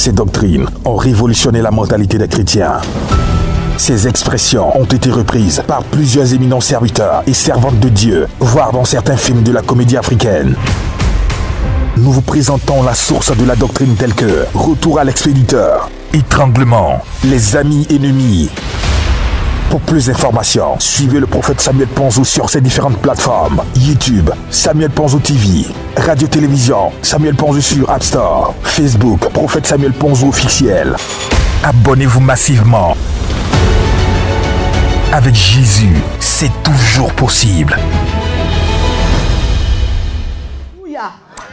Ces doctrines ont révolutionné la mentalité des chrétiens. Ces expressions ont été reprises par plusieurs éminents serviteurs et servantes de Dieu, voire dans certains films de la comédie africaine. Nous vous présentons la source de la doctrine telle que retour à l'expéditeur, étranglement, les amis ennemis. Pour plus d'informations, suivez le prophète Samuel Ponzo sur ses différentes plateformes. YouTube, Samuel Ponzo TV. Radio-télévision, Samuel Ponzo sur App Store. Facebook, prophète Samuel Ponzo officiel. Abonnez-vous massivement. Avec Jésus, c'est toujours possible.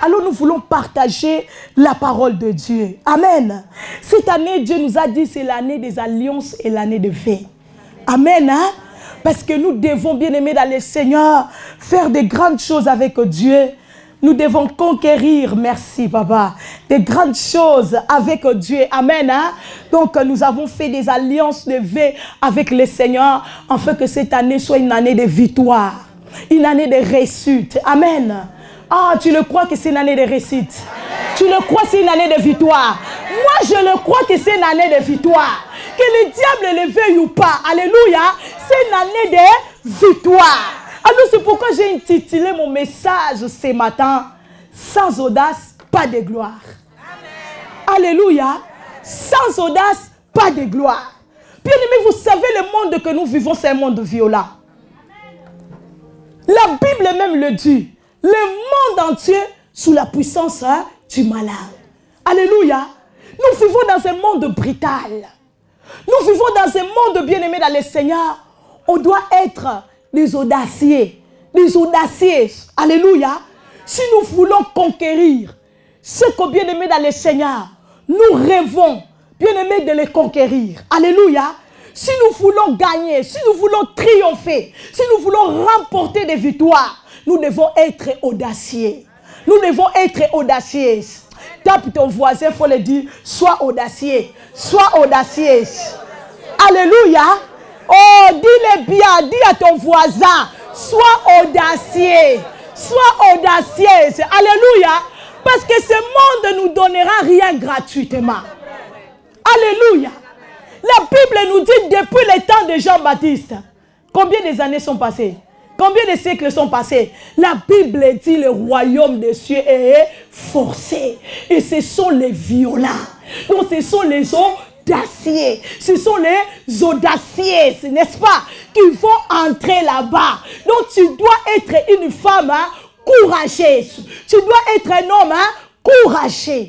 Alors nous voulons partager la parole de Dieu. Amen. Cette année, Dieu nous a dit c'est l'année des alliances et l'année de paix. Amen. Hein? Parce que nous devons, bien aimés dans le Seigneur, faire de grandes choses avec Dieu. Nous devons conquérir, merci papa, des grandes choses avec Dieu. Amen. Hein? Donc nous avons fait des alliances de paix avec le Seigneur, afin que cette année soit une année de victoire, une année de réussite. Amen. Ah, tu le crois que c'est une année de réussite? Amen. Tu le crois que c'est une année de victoire? Moi, je le crois que c'est une année de victoire. Que le diable le veuille ou pas. Alléluia. C'est une année de victoire. Alors, c'est pourquoi j'ai intitulé mon message ce matin. Sans audace, pas de gloire. Amen. Alléluia. Sans audace, pas de gloire. Bien aimé, vous savez, le monde que nous vivons, c'est un monde violent. La Bible même le dit. Le monde entier sous la puissance du malin. Alléluia. Nous vivons dans un monde brutal. Nous vivons dans un monde bien-aimé dans le Seigneur. On doit être des audacieux. Des audacieux. Alléluia. Si nous voulons conquérir ce que bien-aimé dans le Seigneur, nous rêvons, bien-aimé, de les conquérir. Alléluia. Si nous voulons gagner, si nous voulons triompher, si nous voulons remporter des victoires, nous devons être audacieux. Nous devons être audacieux. Tape ton voisin, il faut le dire, sois audacieux. Sois audacieux. Alléluia. Oh, dis-le bien, dis à ton voisin, sois audacieux. Sois audacieux. Alléluia. Parce que ce monde ne nous donnera rien gratuitement. Alléluia. La Bible nous dit depuis le temps de Jean-Baptiste, combien des années sont passées? Combien de siècles sont passés? La Bible dit le royaume des cieux est forcé. Et ce sont les violents. Donc ce sont les audacieux. Ce sont les audacieux, n'est-ce pas? Qui vont entrer là-bas. Donc tu dois être une femme courageuse. Tu dois être un homme courageux.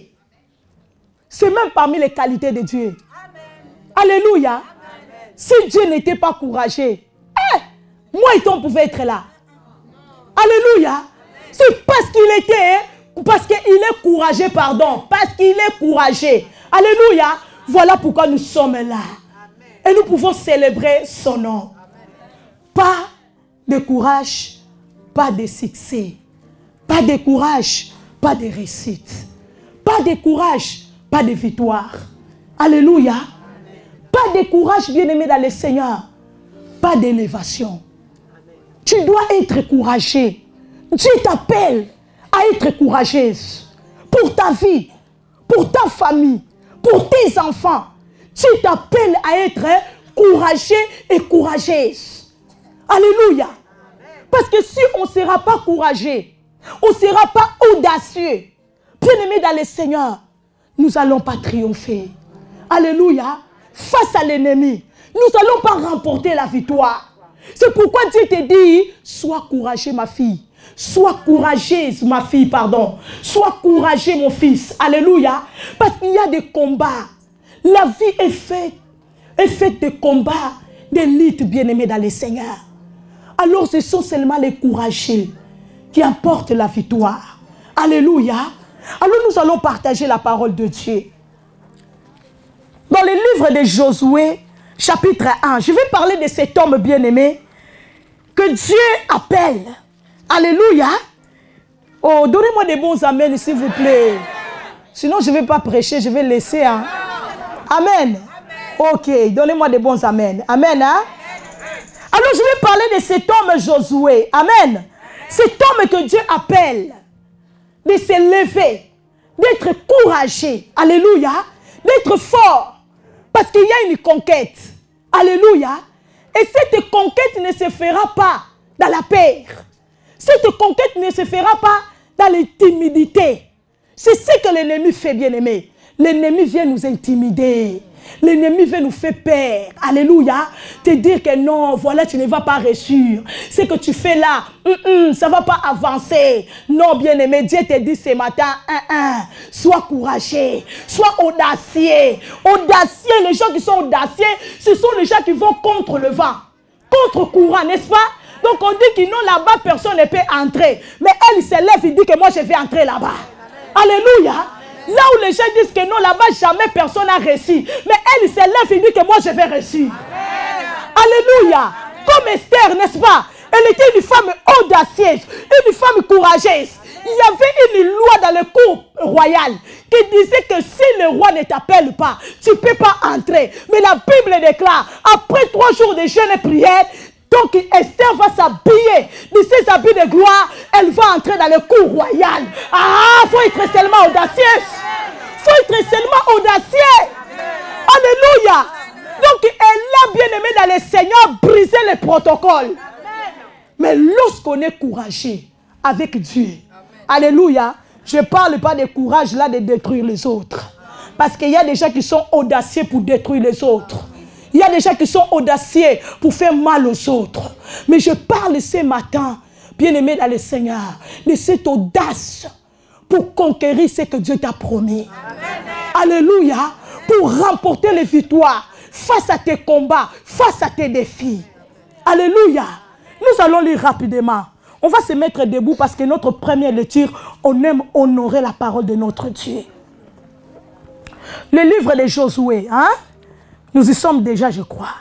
C'est même parmi les qualités de Dieu. Amen. Alléluia. Amen. Si Dieu n'était pas courageux, moi et toi, on pouvait être là. Alléluia. C'est parce qu'il était, parce qu'il est courageux, pardon. Parce qu'il est courageux. Alléluia. Voilà pourquoi nous sommes là. Et nous pouvons célébrer son nom. Pas de courage, pas de succès. Pas de courage, pas de réussite. Pas de courage, pas de victoire. Alléluia. Pas de courage, bien-aimé dans le Seigneur. Pas d'élévation. Tu dois être courageux. Dieu t'appelle à être courageuse. Pour ta vie, pour ta famille, pour tes enfants. Dieu t'appelle à être courageux et courageuse. Alléluia. Parce que si on ne sera pas courageux, on ne sera pas audacieux, bien-aimé dans le Seigneur, nous n'allons pas triompher. Alléluia. Face à l'ennemi, nous n'allons pas remporter la victoire. C'est pourquoi Dieu te dit, sois courageux ma fille. Sois courageuse ma fille, pardon. Sois courageux mon fils. Alléluia. Parce qu'il y a des combats. La vie est faite de combats, de luttes bien-aimées dans le Seigneur. Alors ce sont seulement les courageux qui apportent la victoire. Alléluia. Alors nous allons partager la parole de Dieu. Dans le livre de Josué, chapitre 1, je vais parler de cet homme bien-aimé que Dieu appelle. Alléluia. Oh, donnez-moi des bons amens, s'il vous plaît. Sinon, je ne vais pas prêcher, je vais laisser. Hein. Amen. Ok, donnez-moi des bons amens. Amen. Hein? Alors, je vais parler de cet homme Josué. Amen. Cet homme que Dieu appelle de se lever, d'être courageux. Alléluia. d'être fort. Parce qu'il y a une conquête. Alléluia. Et cette conquête ne se fera pas dans la peur. Cette conquête ne se fera pas dans les timidités. C'est ce que l'ennemi fait, bien-aimé. L'ennemi vient nous intimider. L'ennemi veut nous faire peur. Alléluia. Te dire que non, voilà, tu ne vas pas réussir. Ce que tu fais là, ça ne va pas avancer. Non, bien-aimé, Dieu te dit ce matin, sois courageux, sois audacieux. Audacieux, les gens qui sont audacieux, ce sont les gens qui vont contre le vent, contre courant, n'est-ce pas? Donc on dit que non, là-bas, personne ne peut entrer. Mais elle se lève, il dit que moi, je vais entrer là-bas. Alléluia. Là où les gens disent que non, là-bas, jamais personne n'a réussi. Mais elle se lève et dit que moi, je vais réussir. Alléluia. Comme Esther, n'est-ce pas? Elle était une femme audacieuse, une femme courageuse. Il y avait une loi dans le cour royal qui disait que si le roi ne t'appelle pas, tu ne peux pas entrer. Mais la Bible déclare, après 3 jours de jeûne et prière, donc Esther va s'habiller de ses habits de gloire. Elle va entrer dans le cour royal. Ah, il faut être seulement audacieux. Il faut être seulement audacieux. Alléluia. Donc elle a bien aimé dans le Seigneur briser les protocoles. Mais lorsqu'on est courageux avec Dieu, alléluia, je ne parle pas de courage là de détruire les autres. Parce qu'il y a des gens qui sont audacieux pour détruire les autres. Il y a des gens qui sont audacieux pour faire mal aux autres. Mais je parle ce matin, bien-aimé dans le Seigneur, de cette audace pour conquérir ce que Dieu t'a promis. Amen. Alléluia. Pour remporter les victoires face à tes combats, face à tes défis. Alléluia. Nous allons lire rapidement. On va se mettre debout parce que notre première lecture, on aime honorer la parole de notre Dieu. Le livre de Josué, hein? Nous y sommes déjà, je crois.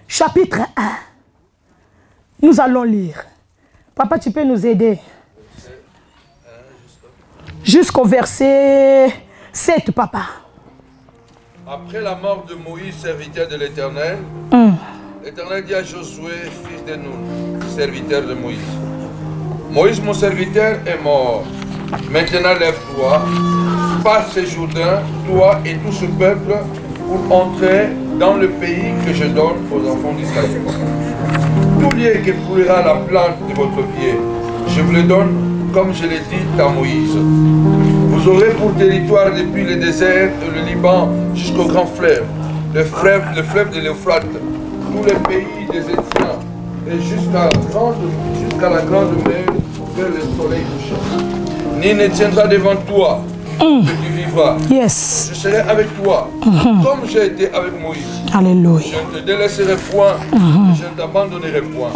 Chapitre 1. Nous allons lire. Papa, tu peux nous aider? Jusqu'au verset 7, papa. Après la mort de Moïse, serviteur de l'Éternel, l'Éternel dit à Josué, fils de Nun, serviteur de Moïse, Moïse, mon serviteur, est mort. Maintenant, lève-toi, passe ce Jourdain, toi et tout ce peuple, pour entrer dans le pays que je donne aux enfants d'Israël. Tout lieu que foulera la plante de votre pied, je vous le donne comme je l'ai dit à Moïse. Vous aurez pour territoire depuis le désert et le Liban jusqu'au grand fleuve, le fleuve de l'Euphrate, tous les pays des Éthiopiens et jusqu'à la grande mer vers le soleil couchant. Nul ne tiendra devant toi. Que tu vivras. Yes. Je serai avec toi, comme j'ai été avec Moïse. Alléluia. Je ne te délaisserai point, je ne t'abandonnerai point.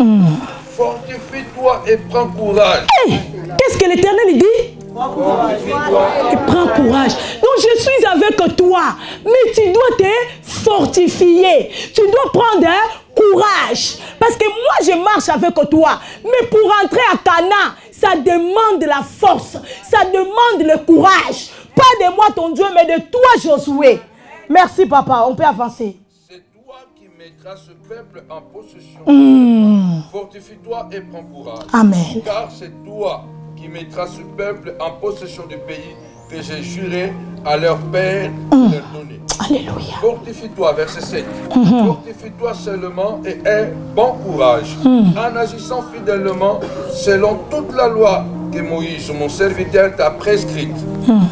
Fortifie-toi et prends courage. Hey, qu'est-ce que l'Éternel dit? Fortifie-toi et prends courage. Donc je suis avec toi, mais tu dois te fortifier. Tu dois prendre courage. Parce que moi je marche avec toi, mais pour entrer à Canaan, ça demande la force, ça demande le courage. Pas de moi ton Dieu, mais de toi Josué. Merci papa, on peut avancer. C'est toi qui mettras ce peuple en possession. Fortifie-toi et prends courage. Amen. Car c'est toi qui mettras ce peuple en possession du pays que j'ai juré à leur père de leur donner. Alléluia. Fortifie-toi, verset 7. Fortifie-toi seulement et aie bon courage, en agissant fidèlement selon toute la loi que Moïse, mon serviteur, t'a prescrite.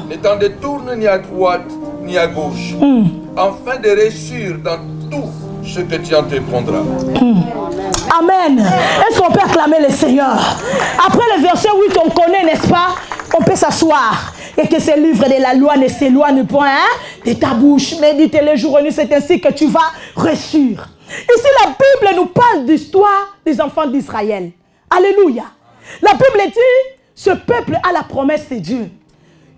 Ne t'en détourne ni à droite ni à gauche, afin de réussir dans tout ce que tu entreprendras. Amen. Est-ce qu'on peut acclamer le Seigneur? Après le verset 8, on connaît, n'est-ce pas? On peut s'asseoir. Et que ce livre de la loi ne s'éloigne point de ta bouche. Médite les jours et nuits, c'est ainsi que tu vas réussir. Ici, la Bible nous parle d'histoire des enfants d'Israël. Alléluia. La Bible dit, ce peuple a la promesse de Dieu.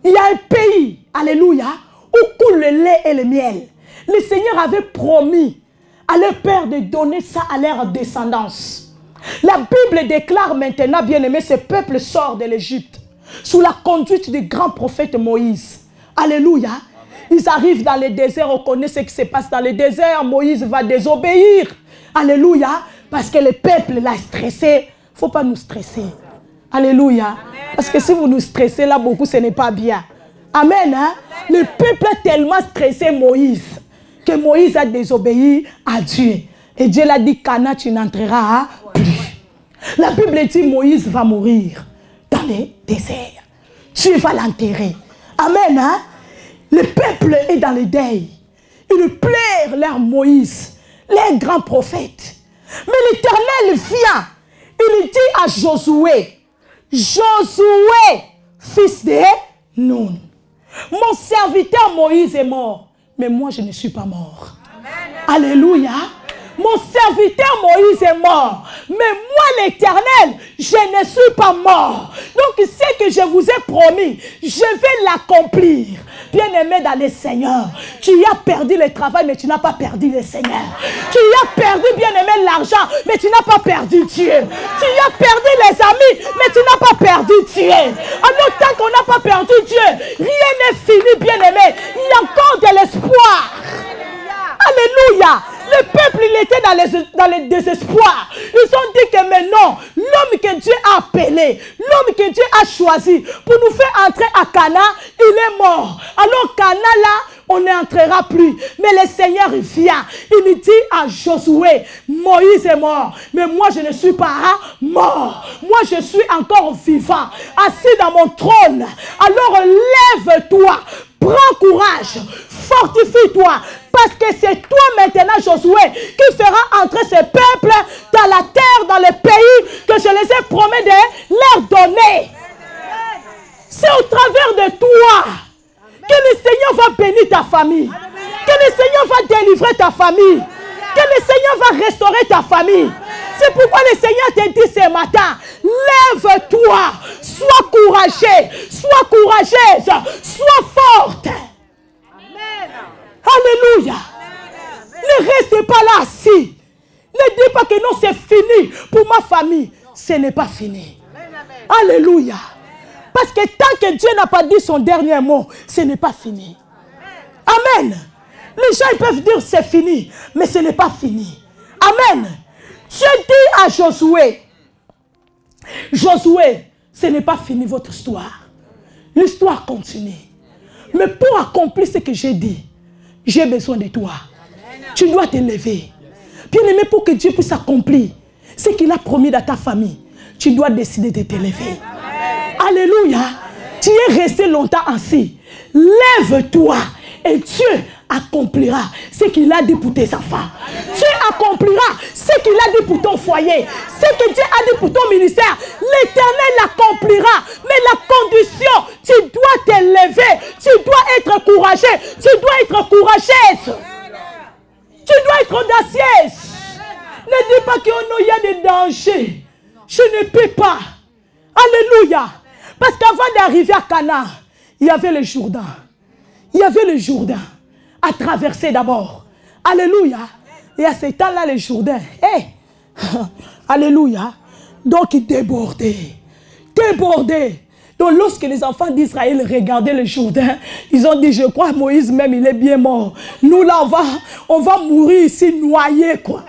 Il y a un pays, alléluia, où coule le lait et le miel. Le Seigneur avait promis à leur père de donner ça à leur descendance. La Bible déclare maintenant, bien-aimé, ce peuple sort de l'Égypte sous la conduite du grand prophète Moïse. Alléluia. Ils arrivent dans le désert, on connaît ce qui se passe dans le désert. Moïse va désobéir. Alléluia. Parce que le peuple l'a stressé. Il ne faut pas nous stresser. Alléluia. Parce que si vous nous stressez là beaucoup, ce n'est pas bien. Amen. Hein? Le peuple a tellement stressé Moïse que Moïse a désobéi à Dieu. Et Dieu l'a dit, Cana, tu n'entreras plus. La Bible dit, Moïse va mourir dans le désert. Dieu va l'enterrer. Amen. Hein? Le peuple est dans le deuil. Ils pleurent leur Moïse, leur grand prophète. Mais l'Éternel vient. Il dit à Josué, Josué, fils de Nun, mon serviteur Moïse est mort, mais moi je ne suis pas mort. Amen. Alléluia. Mon serviteur Moïse est mort, mais moi l'Éternel, je ne suis pas mort. Donc ce que je vous ai promis, je vais l'accomplir. Bien-aimé dans le Seigneur, tu as perdu le travail, mais tu n'as pas perdu le Seigneur. Tu as perdu, bien-aimé, l'argent, mais tu n'as pas perdu Dieu. Tu as perdu les amis, mais tu n'as pas perdu Dieu. Alors tant qu'on n'a pas perdu Dieu, rien n'est fini, bien-aimé. Il y a encore de l'espoir. Alléluia. Le peuple, il était dans le désespoir. Ils ont dit que maintenant, l'homme que Dieu a appelé, l'homme que Dieu a choisi pour nous faire entrer à Cana, il est mort. Alors Cana là, on n'entrera plus. Mais le Seigneur vient. Il dit à Josué, Moïse est mort, mais moi je ne suis pas mort. Moi je suis encore vivant, assis dans mon trône. Alors lève-toi, prends courage, fortifie-toi. Parce que c'est toi maintenant, Josué, qui fera entrer ce peuple dans la terre, dans le pays que je les ai promis de leur donner. C'est au travers de toi que le Seigneur va bénir ta famille. Que le Seigneur va délivrer ta famille. Que le Seigneur va restaurer ta famille. C'est pourquoi le Seigneur te dit ce matin, lève-toi, sois courageux, sois courageuse, sois forte. Alléluia. Ne reste pas là assis. Ne dis pas que non, c'est fini pour ma famille. Ce n'est pas fini. Alléluia. Parce que tant que Dieu n'a pas dit son dernier mot, ce n'est pas fini. Amen. Les gens ils peuvent dire c'est fini, mais ce n'est pas fini. Amen. Dieu dit à Josué, Josué, ce n'est pas fini votre histoire. L'histoire continue. Mais pour accomplir ce que j'ai dit, j'ai besoin de toi. Tu dois te lever. Bien aimé, pour que Dieu puisse accomplir ce qu'il a promis dans ta famille, tu dois décider de te lever. Alléluia. Tu es resté longtemps assis. Lève-toi et Dieu accomplira ce qu'il a dit pour tes enfants. Dieu accomplira ce qu'il a dit pour ton foyer. Ce que Dieu a dit pour ton ministère. L'Éternel l'accomplira. Mais la condition, tu dois te lever. Tu dois être courageux. Tu dois être courageuse. Tu dois être audacieuse. Ne dis pas qu'il y a des dangers. Je ne peux pas. Alléluia. Parce qu'avant d'arriver à Cana, il y avait le Jourdain. Il y avait le Jourdain à traverser d'abord. Alléluia. Et à ce temps-là, le Jourdain, hey, alléluia. Donc il débordait. Débordait. Donc lorsque les enfants d'Israël regardaient le Jourdain, ils ont dit, je crois Moïse même, il est bien mort. Nous là, on va mourir ici noyés, quoi.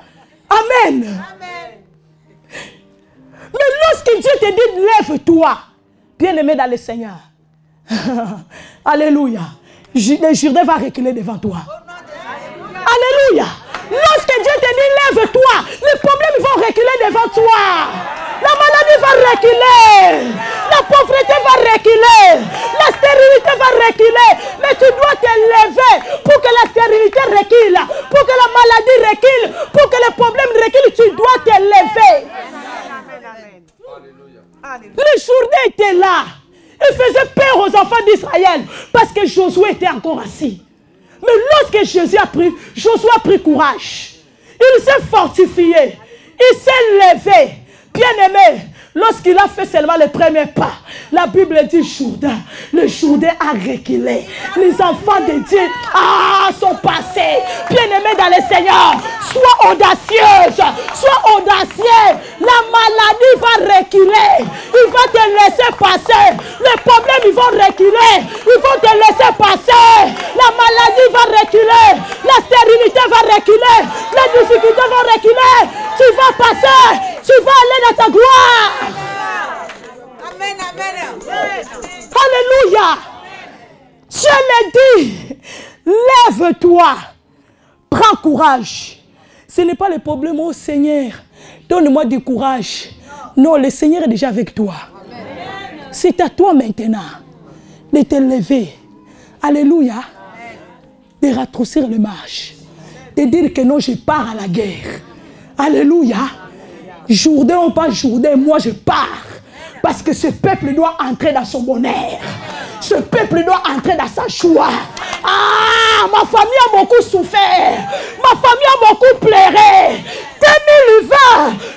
Amen. Amen. Mais lorsque Dieu te dit, lève-toi, bien-aimé dans le Seigneur. Alléluia. Le Jourdain va reculer devant toi. Alléluia. Lorsque Dieu te dit, lève-toi, les problèmes vont reculer devant toi. La maladie va reculer. La pauvreté va reculer. La stérilité va reculer. Mais tu dois te lever pour que la stérilité recule. Pour que la maladie recule. Pour que les problèmes reculent. Tu dois te lever. Le Jourdain était là. Il faisait peur aux enfants d'Israël parce que Josué était encore assis. Mais lorsque Josué a pris courage, il s'est fortifié, il s'est levé. Bien aimé, lorsqu'il a fait seulement le premier pas, la Bible dit Jourdain. Le Jourdain a reculé. Les enfants de Dieu sont passés. Bien aimé dans le Seigneur, sois audacieuse, sois audacieux. La maladie va reculer. Il va te laisser passer. Les problèmes ils vont reculer. Ils vont te laisser passer. La maladie va reculer. La stérilité va reculer. Les difficultés vont reculer. Tu vas passer. Tu vas aller dans ta gloire. Amen, amen. Alléluia. Dieu j'ai dit, lève-toi, prends courage. Ce n'est pas le problème, oh Seigneur, donne-moi du courage. Non, le Seigneur est déjà avec toi. C'est à toi maintenant de te lever. Alléluia. De raccourcir les marches. De dire que non, je pars à la guerre. Alléluia. Jourdain ou pas Jourdain, moi je pars. Parce que ce peuple doit entrer dans son bonheur. Ce peuple doit entrer dans sa joie. Ah, ma famille a beaucoup souffert. Ma famille a beaucoup pleuré. 2020,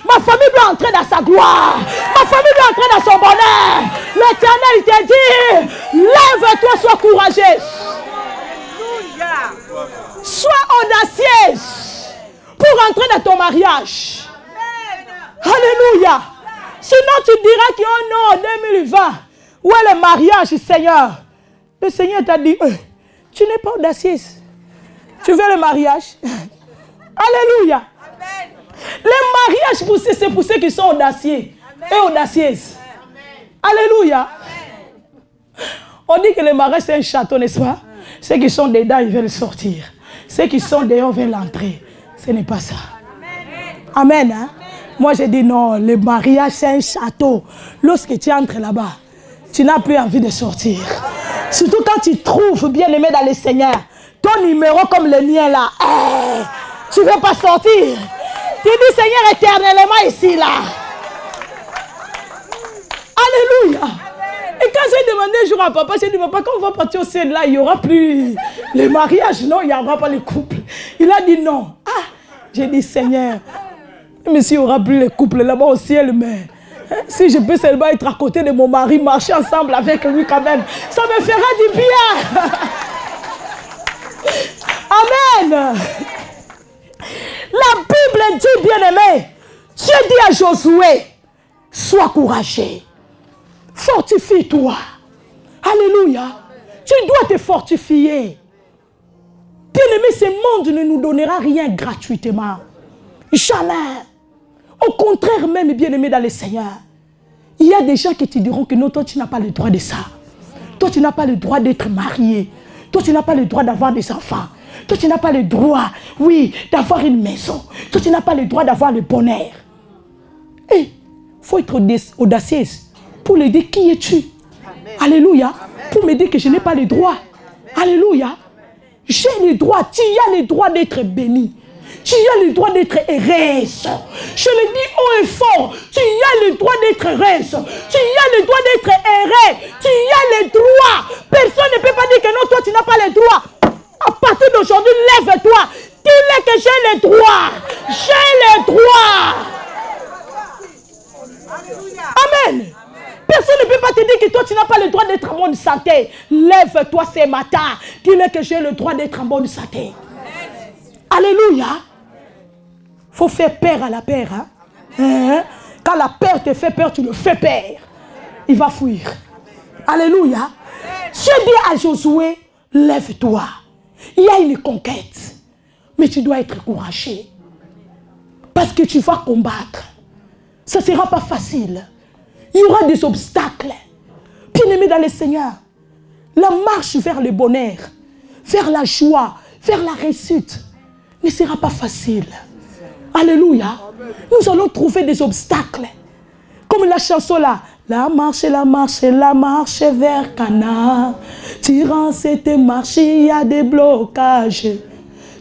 ma famille doit entrer dans sa gloire. Ma famille doit entrer dans son bonheur. L'Éternel te dit, lève-toi, sois courageuse. Sois audacieuse pour entrer dans ton mariage. Alléluia. Sinon tu diras que oh non, 2020, où est le mariage, Seigneur? Le Seigneur t'a dit, tu n'es pas audacieuse. Tu veux le mariage? Alléluia. Le mariage, c'est pour ceux qui sont audacieux et audacieuses. Alléluia. On dit que le mariage, c'est un château, n'est-ce pas? Ceux qui sont dedans, ils veulent sortir. Ceux qui sont dehors veulent entrer. Ce n'est pas ça. Amen. Hein? Moi, j'ai dit non, le mariage, c'est un château. Lorsque tu entres là-bas, tu n'as plus envie de sortir. Surtout quand tu trouves bien-aimé dans le Seigneur, ton numéro comme le mien là, tu ne veux pas sortir. Tu dis Seigneur éternellement ici là. Alléluia. Et quand j'ai demandé un jour à papa, j'ai dit papa, quand on va partir au ciel là, il n'y aura plus le mariage, non, il n'y aura pas le couple. Il a dit non. Ah, j'ai dit Seigneur, mais s'il n'y aura plus le couple là-bas au ciel, mais si je peux seulement être à côté de mon mari, marcher ensemble avec lui quand même, ça me fera du bien. Amen. La Bible dit, bien-aimé, Dieu dit à Josué, sois courageux, fortifie-toi. Alléluia. Tu dois te fortifier. Bien-aimé, ce monde ne nous donnera rien gratuitement. Jamais. Au contraire même, bien-aimé dans le Seigneur, il y a des gens qui te diront que non, toi tu n'as pas le droit de ça. Toi tu n'as pas le droit d'être marié. Toi tu n'as pas le droit d'avoir des enfants. Toi tu n'as pas le droit, oui, d'avoir une maison. Toi tu n'as pas le droit d'avoir le bonheur. Et il faut être audacieuse pour lui dire qui es-tu. Alléluia. Pour me dire que je n'ai pas le droit. Alléluia. J'ai le droit, tu as le droit d'être béni. Tu as le droit d'être heureuse. Je le dis haut et fort. Tu as le droit d'être heureuse. Tu as le droit d'être heureux. Tu as le droit. Personne ne peut pas dire que non, toi tu n'as pas le droit. À partir d'aujourd'hui, lève-toi. Dis-le que j'ai le droit. J'ai le droit. Amen. Personne ne peut pas te dire que toi tu n'as pas le droit d'être en bonne santé. Lève-toi ce matin. Dis-le que j'ai le droit d'être en bonne santé. Alléluia. Il faut faire peur à la peur. Hein? Quand la peur te fait peur, tu le fais peur. Il va fuir. Alléluia. Dieu dit à Josué, lève-toi. Il y a une conquête. Mais tu dois être courageux. Parce que tu vas combattre. Ça ne sera pas facile. Il y aura des obstacles. Bien-aimé dans le Seigneur, la marche vers le bonheur, vers la joie, vers la réussite ne sera pas facile. Alléluia. Nous allons trouver des obstacles. Comme la chanson là. La marche vers Cana. Tirant cette marche, il y a des blocages.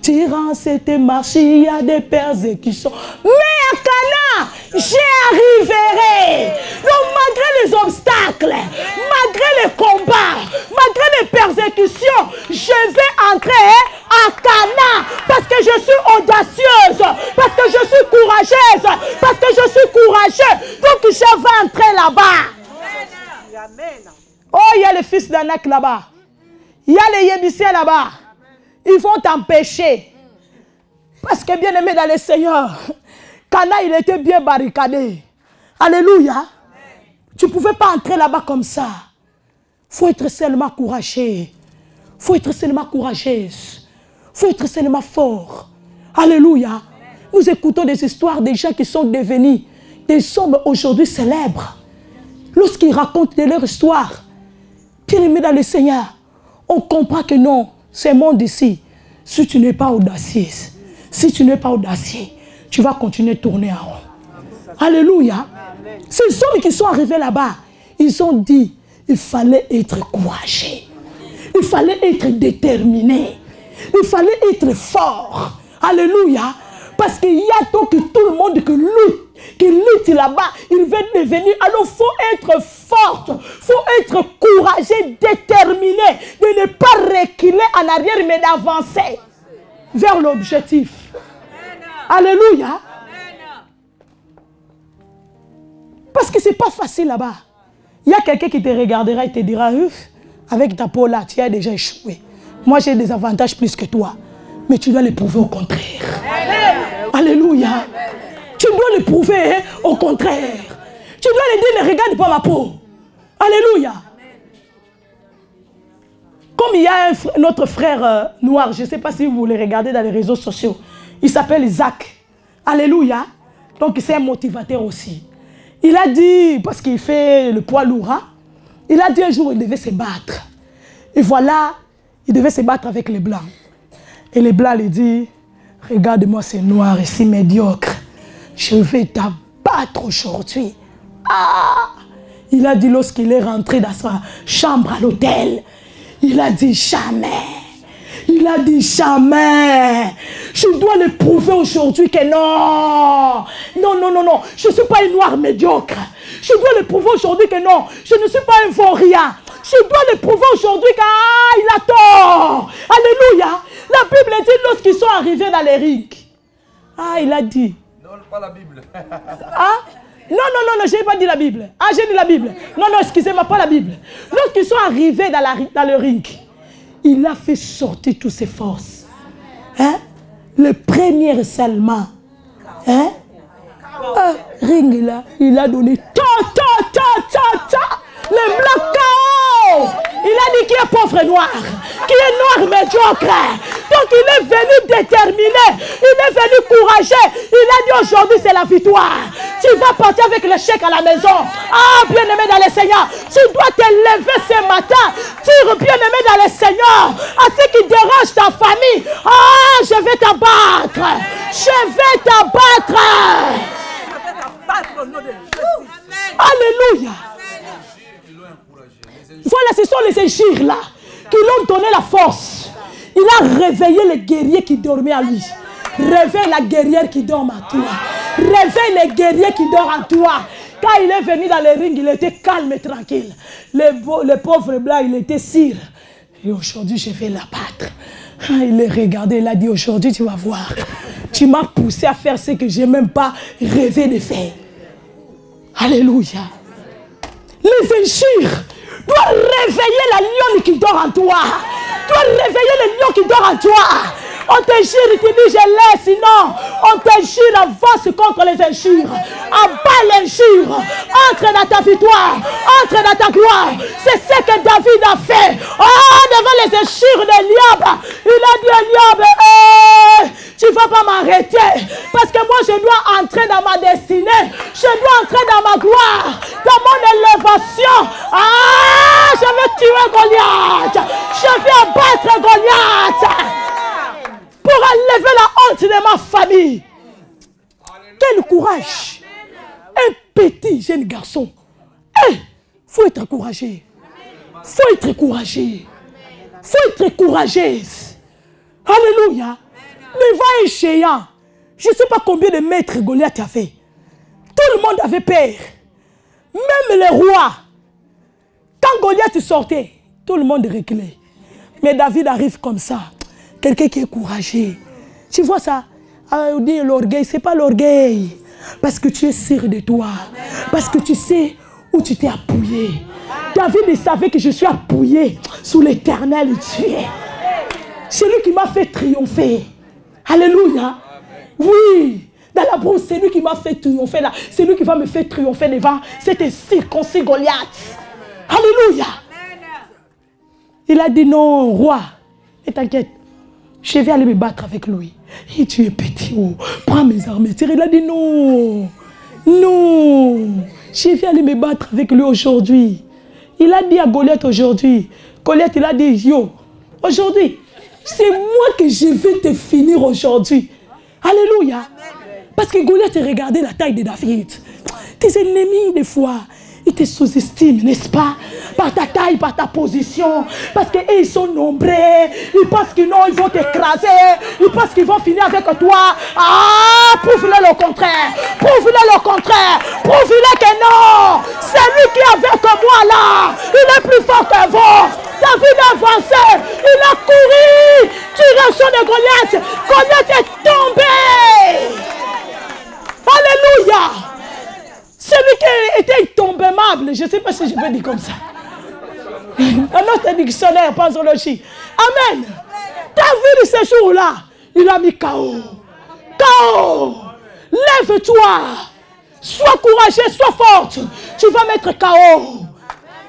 Tirant cette marche, il y a des persécutions. Mais à Cana, j'y arriverai. Donc malgré les obstacles, malgré les combats, malgré les persécutions, je vais entrer à Cana. Parce que je suis audacieuse. Parce que je suis courageuse. Parce que je suis courageux. Donc je vais entrer là-bas. Oh, il y a les fils d'Anak là-bas. Il y a les Yébusiens là-bas. Ils vont t'empêcher. Parce que bien aimé dans le Seigneur, Cana, il était bien barricadé. Alléluia. Tu ne pouvais pas entrer là-bas comme ça. Il faut être seulement courageux. Il faut être seulement courageuse. Il faut être seulement fort. Alléluia. Nous écoutons des histoires des gens qui sont devenus des hommes aujourd'hui célèbres. Lorsqu'ils racontent de leur histoire, bien aimé dans le Seigneur, on comprend que non, ce monde ici, si tu n'es pas audacieux, si tu n'es pas audacieux, tu vas continuer de tourner en rond. Alléluia. Ces hommes qui sont arrivés là-bas, ils ont dit, il fallait être courageux. Il fallait être déterminé. Il fallait être fort. Alléluia. Parce qu'il y a donc tout le monde qui lutte là-bas. Il veut devenir. Alors il faut être forte. Il faut être courageux, déterminé. De ne pas reculer en arrière, mais d'avancer vers l'objectif. Alléluia. Parce que ce n'est pas facile là-bas. Il y a quelqu'un qui te regardera et te dira, avec ta peau là, tu as déjà échoué. Moi, j'ai des avantages plus que toi. Mais tu dois le prouver au contraire. Alléluia. Tu dois le prouver au contraire. Tu dois le dire, ne regarde pas ma peau. Alléluia. Comme il y a notre frère noir, je ne sais pas si vous le regardez dans les réseaux sociaux. Il s'appelle Isaac. Alléluia. Donc c'est un motivateur aussi. Il a dit, parce qu'il fait le poids lourd, hein, il a dit un jour il devait se battre. Et voilà, il devait se battre avec les blancs. Et les blancs lui disent, regarde-moi ces noirs ici médiocres. Je vais t'abattre aujourd'hui. Ah! Il a dit lorsqu'il est rentré dans sa chambre à l'hôtel, il a dit jamais. Il a dit jamais. Je dois le prouver aujourd'hui que non. Non, non, non, non. Je ne suis pas un noir médiocre. Je dois le prouver aujourd'hui que non. Je ne suis pas un vaurien. Je dois le prouver aujourd'hui qu'il a tort. Alléluia. La Bible dit lorsqu'ils sont arrivés dans les rings. Ah, il a dit. Non, pas la Bible. Ah? Non, non, non, non, je n'ai pas dit la Bible. Ah, j'ai dit la Bible. Non, non, excusez-moi, pas la Bible. Lorsqu'ils sont arrivés dans le ring, il a fait sortir toutes ses forces. Hein? Le premier seulement. Hein? Ring là, il a donné le blanc KO. Il a dit qui est pauvre noir, qui est noir médiocre. Donc il est venu déterminé, il est venu courageux. Il a dit aujourd'hui c'est la victoire. Tu vas partir avec le chèque à la maison. Ah, bien-aimé dans le Seigneur, tu dois te lever ce matin. Dire bien-aimé dans le Seigneur, à ce qui dérange ta famille. Ah, je vais t'abattre. Je vais t'abattre. Alléluia. Voilà, ce sont les injures là qui lui ont donné la force. Il a réveillé les guerriers qui dormaient en lui. Réveille la guerrière qui dort en toi. Réveille les guerriers qui dorment en toi. Quand il est venu dans les rings, il était calme et tranquille. Le pauvre blanc, il était sire. Et aujourd'hui, je vais l'abattre. Il est regardé, il a dit aujourd'hui, tu vas voir. Tu m'as poussé à faire ce que je n'ai même pas rêvé de faire. Alléluia. Les injures doivent réveiller la lionne qui dort en toi. Doivent réveiller le lion qui dort en toi. On t'injure, tu dis je l'ai, sinon on t'injure, avance contre les injures. Abat l'injure. Entre dans ta victoire. Entre dans ta gloire. C'est ce que David a fait. Oh, devant les injures de Eliab. Il a dit à Eliab, tu ne vas pas m'arrêter. Parce que moi je dois entrer dans ma destinée. Je dois entrer dans ma gloire. Dans mon élévation. Ah, je vais tuer Goliath. Je vais abattre Goliath. Pour enlever la honte de ma famille. Quel courage. Un petit jeune garçon. Il faut être courageux. Il faut être courageux. Il faut être courageuse. Alléluia. Le vent est géant. Je ne sais pas combien de mètres Goliath a fait. Tout le monde avait peur. Même les rois. Quand Goliath sortait, tout le monde reculait. Mais David arrive comme ça. Quelqu'un qui est courageux. Tu vois ça? On dit l'orgueil, ce n'est pas l'orgueil. Parce que tu es sûr de toi. Parce que tu sais où tu t'es appuyé. David il savait que je suis appuyé sous l'Éternel Dieu. C'est lui qui m'a fait triompher. Alléluia. Oui. Dans la brousse, c'est lui qui m'a fait triompher là. C'est lui qui va me faire triompher devant cet circoncis Goliath. Alléluia. Il a dit non, roi. Et t'inquiète. Je vais aller me battre avec lui. Et tu es petit, oh, prends mes armes. Il a dit non, non, je vais aller me battre avec lui aujourd'hui. Il a dit à Goliath aujourd'hui, Goliath, il a dit, yo, aujourd'hui, c'est moi que je vais te finir aujourd'hui. Alléluia. Parce que Goliath regardait la taille de David. Tes ennemis, des fois, ils te sous-estiment, n'est-ce pas? Par ta taille, par ta position. Parce qu'ils sont nombreux. Ils pensent que non, ils vont t'écraser. Ils pensent qu'ils vont finir avec toi. Ah, prouve-le le contraire. Prouve-le le contraire. Prouve-le que non. C'est lui qui est avec moi là. Il est plus fort que vous. David a avancé. Il a couru. Direction de Goliath. Goliath est tombé. Alléluia. Celui qui était intombable, je ne sais pas si je peux dire comme ça. Un autre dictionnaire, pensologie. Amen. David, ce jour-là, il a mis KO. KO. Lève-toi. Sois courageux, sois forte. Tu vas mettre KO.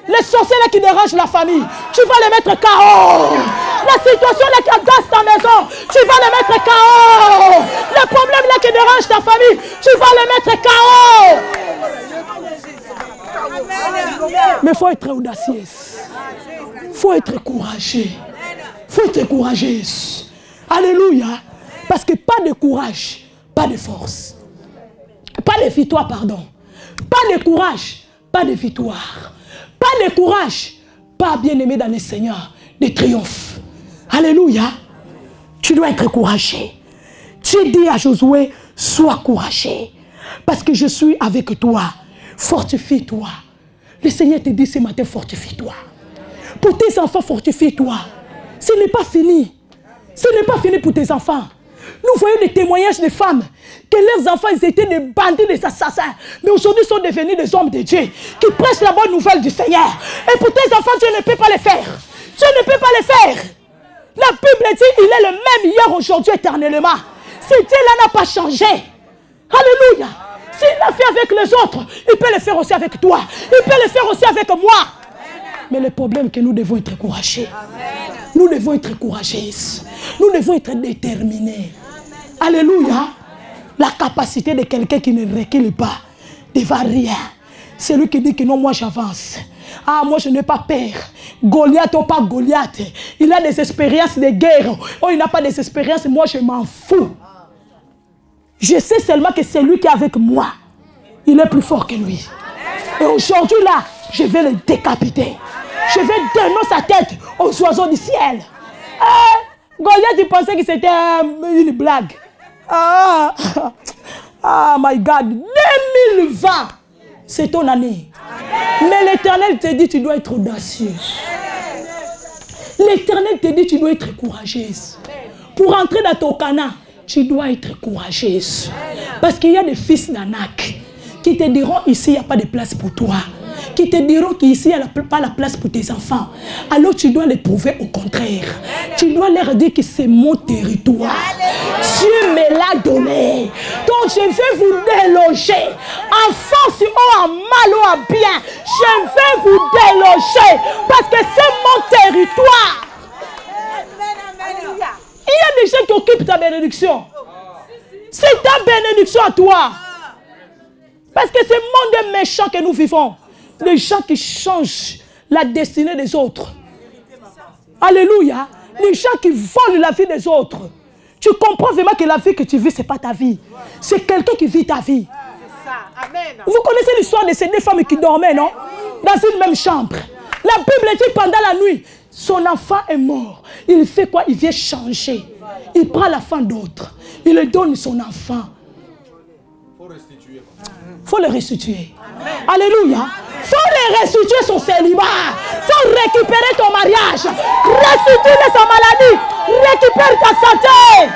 Les sorciers là qui dérangent la famille, tu vas les mettre KO. La situation là qui agace ta maison, tu vas les mettre KO. Les problèmes là qui dérangent ta famille, tu vas les mettre KO. Mais il faut être audacieux. Il faut être courageux. Il faut être courageuse. Alléluia. Parce que pas de courage, pas de force. Pas de victoire, pardon. Pas de courage, pas de victoire. Pas de courage, pas bien-aimé dans le Seigneur, de triomphe. Alléluia. Tu dois être courageux. Tu dis à Josué, sois courageux. Parce que je suis avec toi. Fortifie-toi. Le Seigneur te dit ce matin, fortifie-toi. Pour tes enfants, fortifie-toi. Ce n'est pas fini. Ce n'est pas fini pour tes enfants. Nous voyons des témoignages de femmes que leurs enfants ils étaient des bandits, des assassins. Mais aujourd'hui ils sont devenus des hommes de Dieu qui prêchent la bonne nouvelle du Seigneur. Et pour tes enfants, Dieu ne peut pas les faire. Dieu ne peut pas les faire. La Bible dit il est le même hier, aujourd'hui, éternellement. Ce Dieu-là n'a pas changé. Alléluia. S'il l'a fait avec les autres, il peut le faire aussi avec toi. Il peut le faire aussi avec moi. Mais le problème est que nous devons être courageux. Nous devons être courageuses. Nous devons être déterminés. Alléluia. La capacité de quelqu'un qui ne recule pas devant rien. C'est lui qui dit que non, moi j'avance. Ah, moi je n'ai pas peur. Goliath ou pas Goliath. Il a des expériences de guerre. Oh, il n'a pas des expériences. Moi je m'en fous. Je sais seulement que c'est lui qui est avec moi. Il est plus fort que lui. Et aujourd'hui là, je vais le décapiter. Je vais donner sa tête aux oiseaux du ciel. Goliath, il pensait que c'était une blague. Ah, my God. 2020, c'est ton année. Mais l'Éternel te dit, tu dois être audacieux. L'Éternel te dit, tu dois être courageuse. Pour entrer dans ton Canaan, tu dois être courageuse. Parce qu'il y a des fils d'Anak qui te diront, ici, il n'y a pas de place pour toi. Qui te diront qu'ici, il n'y a pas la place pour tes enfants. Alors tu dois les prouver au contraire. Tu dois leur dire que c'est mon territoire. Dieu me l'a donné. Donc je vais vous déloger. En force ou en mal ou en bien. Je vais vous déloger. Parce que c'est mon territoire. Il y a des gens qui occupent ta bénédiction. C'est ta bénédiction à toi. Parce que c'est le monde méchant que nous vivons. Les gens qui changent la destinée des autres. Alléluia. Les gens qui volent la vie des autres. Tu comprends vraiment que la vie que tu vis, ce n'est pas ta vie. C'est quelqu'un qui vit ta vie. Vous connaissez l'histoire de ces deux femmes qui dormaient, non? Dans une même chambre. La Bible dit pendant la nuit, son enfant est mort. Il fait quoi? Il vient changer. Il prend la femme d'autre. Il lui donne son enfant. Il faut le restituer. Alléluia. Il faut le restituer son célibat. Il faut récupérer ton mariage. Restituer sa maladie. Récupère ta santé.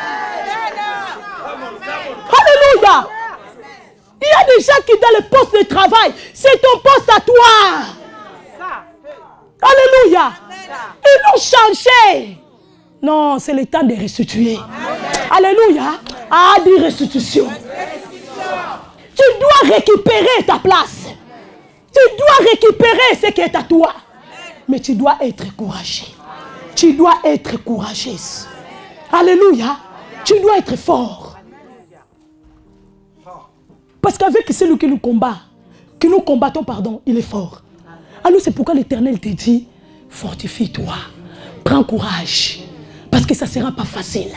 Alléluia. Il y a des gens qui dans le poste de travail, c'est ton poste à toi. Alléluia. Ils l'ont changé. Non, c'est le temps de restituer. Alléluia. Ah, dit restitution. Tu dois récupérer ta place. Tu dois récupérer ce qui est à toi. Mais tu dois être courageux. Tu dois être courageuse. Alléluia. Tu dois être fort. Parce qu'avec celui qui nous combat, que nous combattons, pardon, il est fort. Alors c'est pourquoi l'Éternel te dit, fortifie-toi. Prends courage. Parce que ça ne sera pas facile.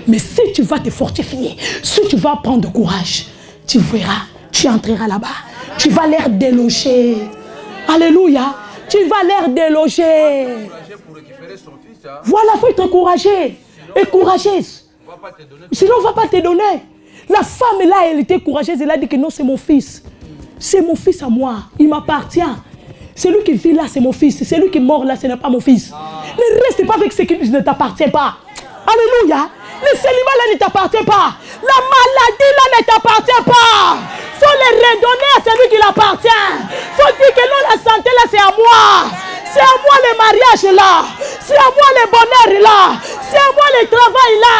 Mais si tu vas te fortifier, si tu vas prendre courage, tu verras, tu entreras là-bas. Tu vas l'air déloger. Alléluia. Tu vas l'air déloger. Voilà, il faut être encouragé. Et courageuse. Sinon, on ne va pas te donner. La femme là, elle était courageuse. Elle a dit que non, c'est mon fils. C'est mon fils à moi. Il m'appartient. Celui qui vit là, c'est mon fils. Celui qui est mort là, ce n'est pas mon fils. Ne reste pas avec ce qui ne t'appartient pas. Alléluia. Le célibat là ne t'appartient pas. La maladie là ne t'appartient pas. Il faut les redonner à celui qui l'appartient. Il faut dire que non, la santé là, c'est à moi. C'est à moi le mariage là. C'est à moi le bonheur là. C'est à moi le travail là.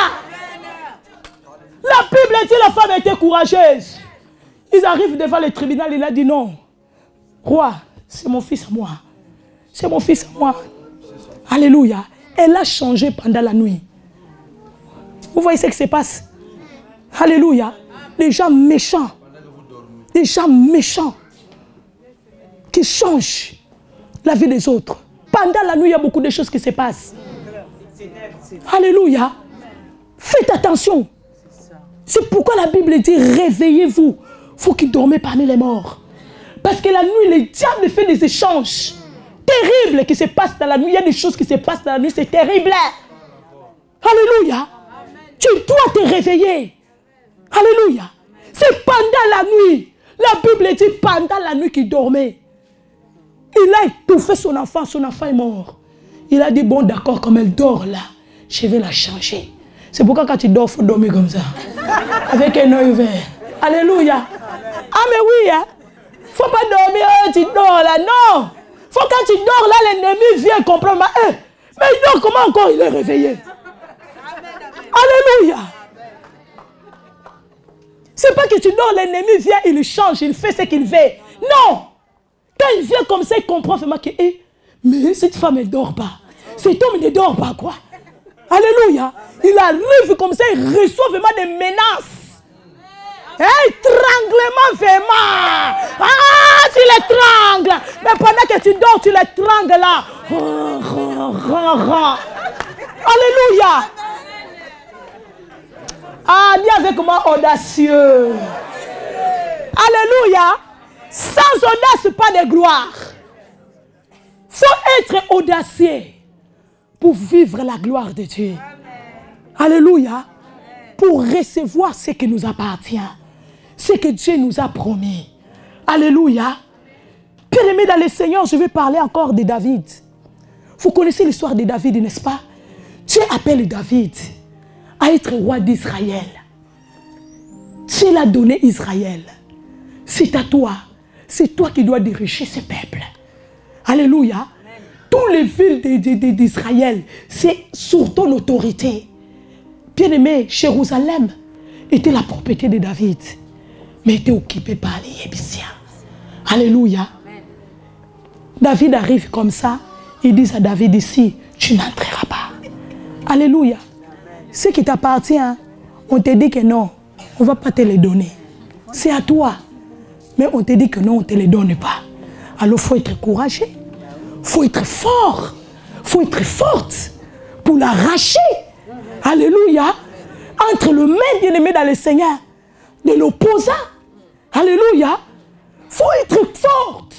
La Bible dit la femme était courageuse. Ils arrivent devant le tribunal, il a dit non. Roi, c'est mon fils à moi. C'est mon fils à moi. Alléluia. Elle a changé pendant la nuit. Vous voyez ce qui se passe? Alléluia. Les gens méchants. Des gens méchants qui changent la vie des autres. Pendant la nuit, il y a beaucoup de choses qui se passent. Alléluia. Faites attention. C'est pourquoi la Bible dit réveillez-vous, vous qui dormez parmi les morts. Parce que la nuit, le diable fait des échanges terribles qui se passent dans la nuit. Il y a des choses qui se passent dans la nuit, c'est terrible. Alléluia. Tu dois te réveiller. Alléluia. C'est pendant la nuit. La Bible dit pendant la nuit qu'il dormait. Il a étouffé son enfant est mort. Il a dit bon d'accord, comme elle dort là, je vais la changer. C'est pourquoi quand tu dors, il faut dormir comme ça. Avec un œil vert. Alléluia. Ah mais oui, hein. Faut pas dormir, tu dors là, non. Faut quand tu dors là, l'ennemi vient comprendre. Mais il dort comment encore, il est réveillé. Alléluia. C'est pas que tu dors, l'ennemi vient, il change, il fait ce qu'il veut. Non. Quand il vient comme ça, il comprend vraiment que, mais cette femme ne dort pas. Cet homme ne dort pas, quoi. Alléluia. Il arrive comme ça, il reçoit vraiment des menaces. Étranglement vraiment. Ah, tu l'étrangles. Mais pendant que tu dors, tu l'étrangles là. Alléluia. Ah, dis avec moi audacieux. Alléluia. Sans audace, pas de gloire. Il faut être audacieux pour vivre la gloire de Dieu. Alléluia. Pour recevoir ce qui nous appartient. Ce que Dieu nous a promis. Alléluia. Bien-aimés dans le Seigneur, je vais parler encore de David. Vous connaissez l'histoire de David, n'est-ce pas? Dieu appelle David à être roi d'Israël. Dieu l'a donné Israël. C'est à toi. C'est toi qui dois diriger ce peuple. Alléluia. Tous les villes d'Israël, c'est sous ton autorité. Bien-aimé, Jérusalem était la propriété de David, mais était occupée par les Jébusiens. Alléluia. David arrive comme ça, il dit à David ici, tu n'entreras pas. Alléluia. Ce qui t'appartient, on te dit que non, on ne va pas te les donner. C'est à toi. Mais on te dit que non, on ne te les donne pas. Alors il faut être courageux. Il faut être fort. Il faut être forte pour l'arracher. Alléluia. Entre le maître bien-aimé dans le Seigneur, de l'opposant. Alléluia. Il faut être forte.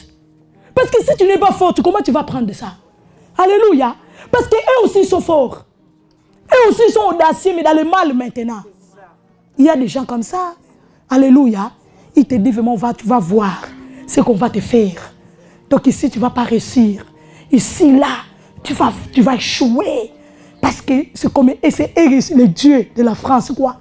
Parce que si tu n'es pas forte, comment tu vas prendre ça? Alléluia. Parce qu'eux aussi sont forts. Eux aussi sont audacieux, mais dans le mal maintenant. Il y a des gens comme ça. Alléluia. Il te dit vraiment, tu vas voir ce qu'on va te faire. Donc ici, tu ne vas pas réussir. Ici, là, tu vas échouer. Parce que c'est comme c'est le Dieu de la France, quoi.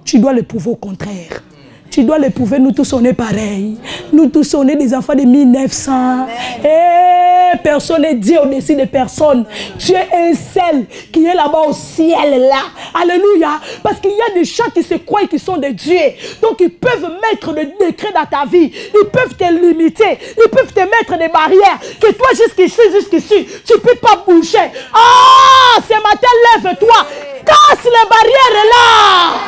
Tu dois le prouver au contraire. Tu dois le prouver, nous tous on est pareils. Nous tous on est des enfants de 1900. Et personne n'est Dieu au-dessus de personne. Tu es un seul qui est là-bas au ciel, là. Alléluia. Parce qu'il y a des gens qui se croient qu'ils sont des dieux. Donc ils peuvent mettre le décret dans ta vie. Ils peuvent te limiter. Ils peuvent te mettre des barrières. Que toi jusqu'ici, tu ne peux pas bouger. Ah, ce matin, lève-toi. Casse les barrières là.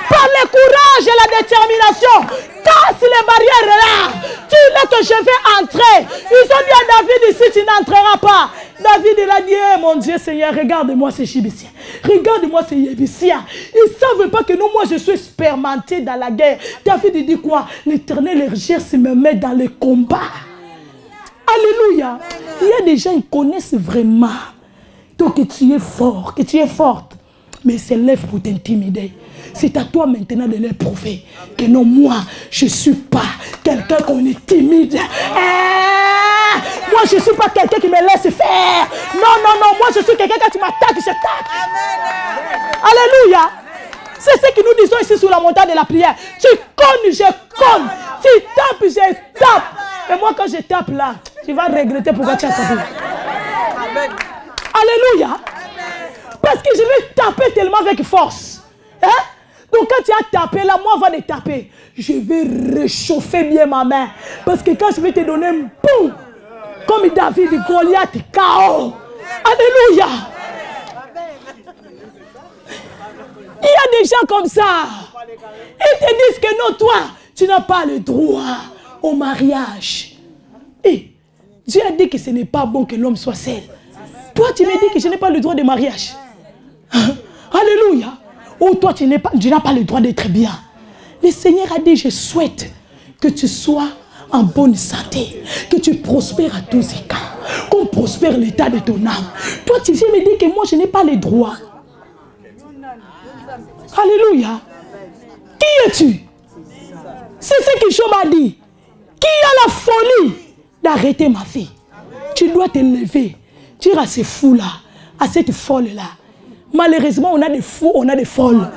Par le courage et la détermination, casse les barrières là. Dis-le que je vais entrer. Ils ont dit à David ici, tu n'entreras pas. David, il a dit, hey, mon Dieu Seigneur, regarde-moi ces Chibiciens. Regarde-moi ces Yébiciens. Ils ne savent pas que non, moi je suis expérimenté dans la guerre. David, il dit quoi? L'Éternel exerce me met dans les combats. Alléluia. Il y a des gens qui connaissent vraiment. Donc que tu es fort, que tu es forte. Mais ils se lèvent pour t'intimider. C'est à toi maintenant de leur prouver que non, moi, je ne suis pas quelqu'un qu'on est timide. Moi, je ne suis pas quelqu'un qui me laisse faire. Non, non, non. Moi, je suis quelqu'un quand tu m'attaques, je t'attaque. Alléluia. C'est ce que nous disons ici sur la montagne de la prière. Tu connes, je conne. Tu tapes, je tape. Et moi, quand je tape là, tu vas regretter pourquoi tu as tapé. Alléluia. Parce que je vais taper tellement avec force. Hein? Donc quand tu as tapé là, moi, va les taper. Je vais réchauffer bien ma main. Parce que quand je vais te donner un boum, comme David, Goliath, KO. Alléluia. Il y a des gens comme ça. Ils te disent que non, toi, tu n'as pas le droit au mariage. Et Dieu a dit que ce n'est pas bon que l'homme soit seul. Toi, tu me dis que je n'ai pas le droit de mariage. Alléluia. Ou toi, tu n'as pas le droit d'être bien. Le Seigneur a dit, je souhaite que tu sois en bonne santé, que tu prospères à tous égards, qu'on prospère l'état de ton âme. Toi, tu viens me dire que moi, je n'ai pas le droit. Alléluia. Qui es-tu? C'est ce que Job a dit. Qui a la folie d'arrêter ma fille? Tu dois te lever. Dire à ces fous-là, à cette folle-là. Malheureusement, on a des fous, on a des folles.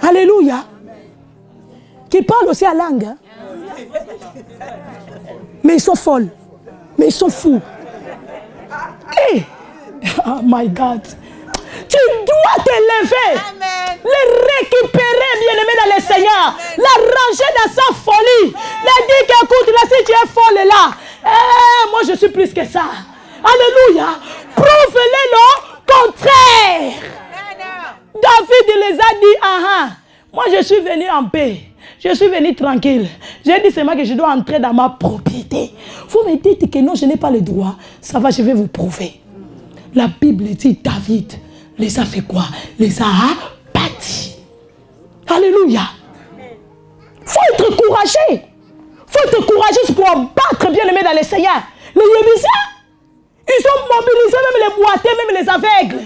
Alléluia. Qui parlent aussi la langue. Hein? Mais ils sont folles. Mais ils sont fous. Hey! Oh my God. Tu dois te lever. Amen. Le récupérer, bien-aimé dans le Seigneur. La ranger dans sa folie. Le dire qu'écoute, là, si tu es folle là. Moi, je suis plus que ça. Alléluia. Prouve-le le contraire. David les a dit, moi je suis venu en paix. Je suis venu tranquille. J'ai dit seulement que je dois entrer dans ma propriété. Vous me dites que non, je n'ai pas le droit. Ça va, je vais vous prouver. La Bible dit David les a fait quoi? Les a bâtis. Alléluia. Faut être courageux. Faut être courageux pour battre bien aimé dans le Seigneur. Les Yébisiens, ils ont mobilisé même les boiteux, même les aveugles.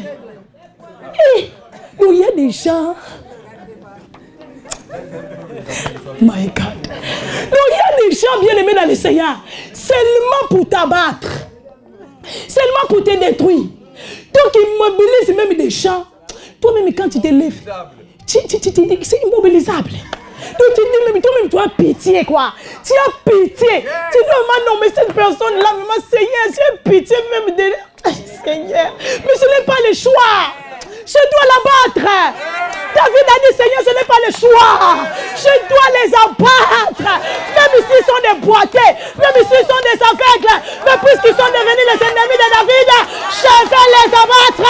Et il y a des gens. My God. Donc il y a des gens bien aimés dans le Seigneur. Seulement pour t'abattre. Seulement pour te détruire. Donc ils mobilisent même des gens. Toi-même quand tu te lèves, c'est immobilisable. Donc tu dis même toi-même tu as pitié quoi. Tu as pitié. Tu dis non mais cette personne là, mais Seigneur, tu as pitié même de... Seigneur, mais ce n'est pas le choix. Je dois l'abattre. David a dit, Seigneur, ce n'est pas le choix. Je dois les abattre. Même s'ils sont des boiteux, même s'ils sont des aveugles, mais puisqu'ils sont devenus les ennemis de David, je vais les abattre.